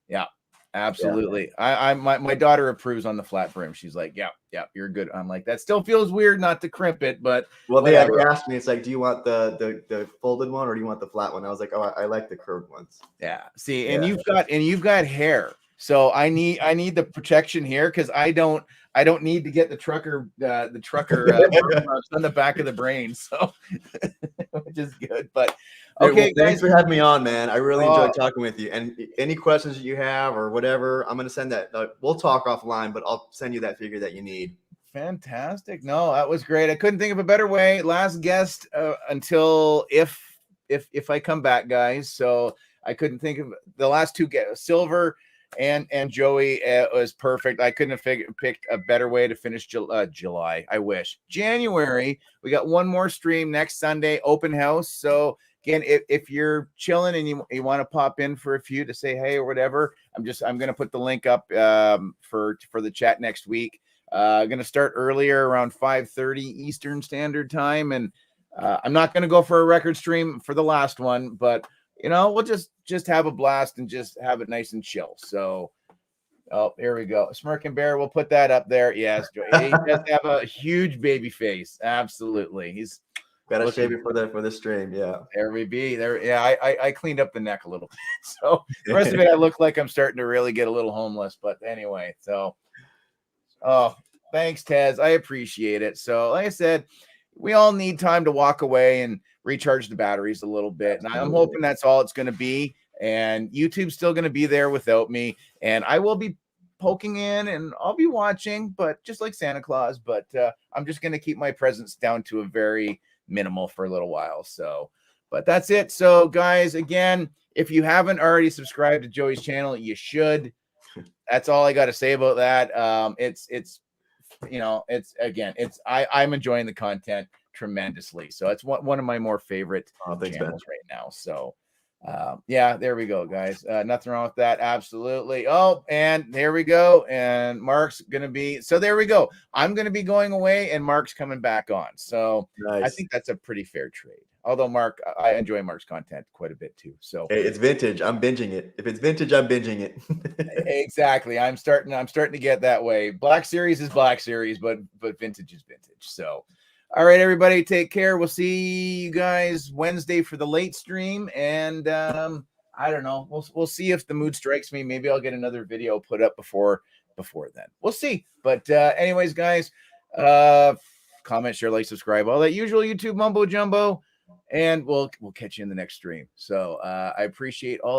Yeah. Absolutely. Yeah. My daughter approves on the flat brim. She's like, yeah, you're good. I'm like, that still feels weird not to crimp it, but they asked me, it's like, do you want the folded one or do you want the flat one? I was like, oh, I like the curved ones. Yeah. See, and you've got hair. So I need the protection here because I don't need to get the trucker on the back of the brain. So which is good. But okay, thanks for having me on, man. I really enjoyed talking with you. And any questions that you have or whatever, I'm gonna send that. We'll talk offline, but I'll send you that figure that you need. Fantastic. No, that was great. I couldn't think of a better way. Last guest until if I come back, guys. So I couldn't think of the last two guests, Silver and Joey was perfect. I couldn't have picked a better way to finish July. I wish. January, we got one more stream next Sunday, open house. So again, if you're chilling and you want to pop in for a few to say hey or whatever, I'm going to put the link up for the chat next week. Going to start earlier around 5:30 Eastern Standard Time, and I'm not going to go for a record stream for the last one, but we'll just have a blast and just have it nice and chill. So, here we go. Smirking Bear, we'll put that up there. Yes, he does have a huge baby face. Absolutely, he's got to shave it for the stream. Yeah, there we be. There, yeah. I cleaned up the neck a little bit, so the rest of it I look like I'm starting to really get a little homeless. But anyway, so thanks, Tez. I appreciate it. So, like I said, we all need time to walk away and recharge the batteries a little bit. And I'm hoping that's all it's going to be. And YouTube's still going to be there without me. And I will be poking in and I'll be watching, but just like Santa Claus. But I'm just going to keep my presence down to a very minimal for a little while. So, but that's it. So, guys, again, if you haven't already subscribed to Joey's channel, you should. That's all I got to say about that. I'm enjoying the content tremendously. So it's one of my more favorite channels right now. So there we go, guys. Nothing wrong with that. Absolutely. Oh, and there we go. And Mark's gonna be, so there we go. I'm gonna be going away and Mark's coming back on. So nice. I think that's a pretty fair trade. Although Mark, I enjoy Mark's content quite a bit too. So hey, it's vintage. I'm binging it. If it's vintage, I'm binging it. Exactly. I'm starting to get that way. Black Series is Black Series, but vintage is vintage. So all right, everybody, take care. We'll see you guys Wednesday for the late stream. And I don't know. We'll see if the mood strikes me. Maybe I'll get another video put up before then. We'll see. But anyways, guys, comment, share, like, subscribe, all that usual YouTube mumbo jumbo. And we'll catch you in the next stream. So I appreciate all of you.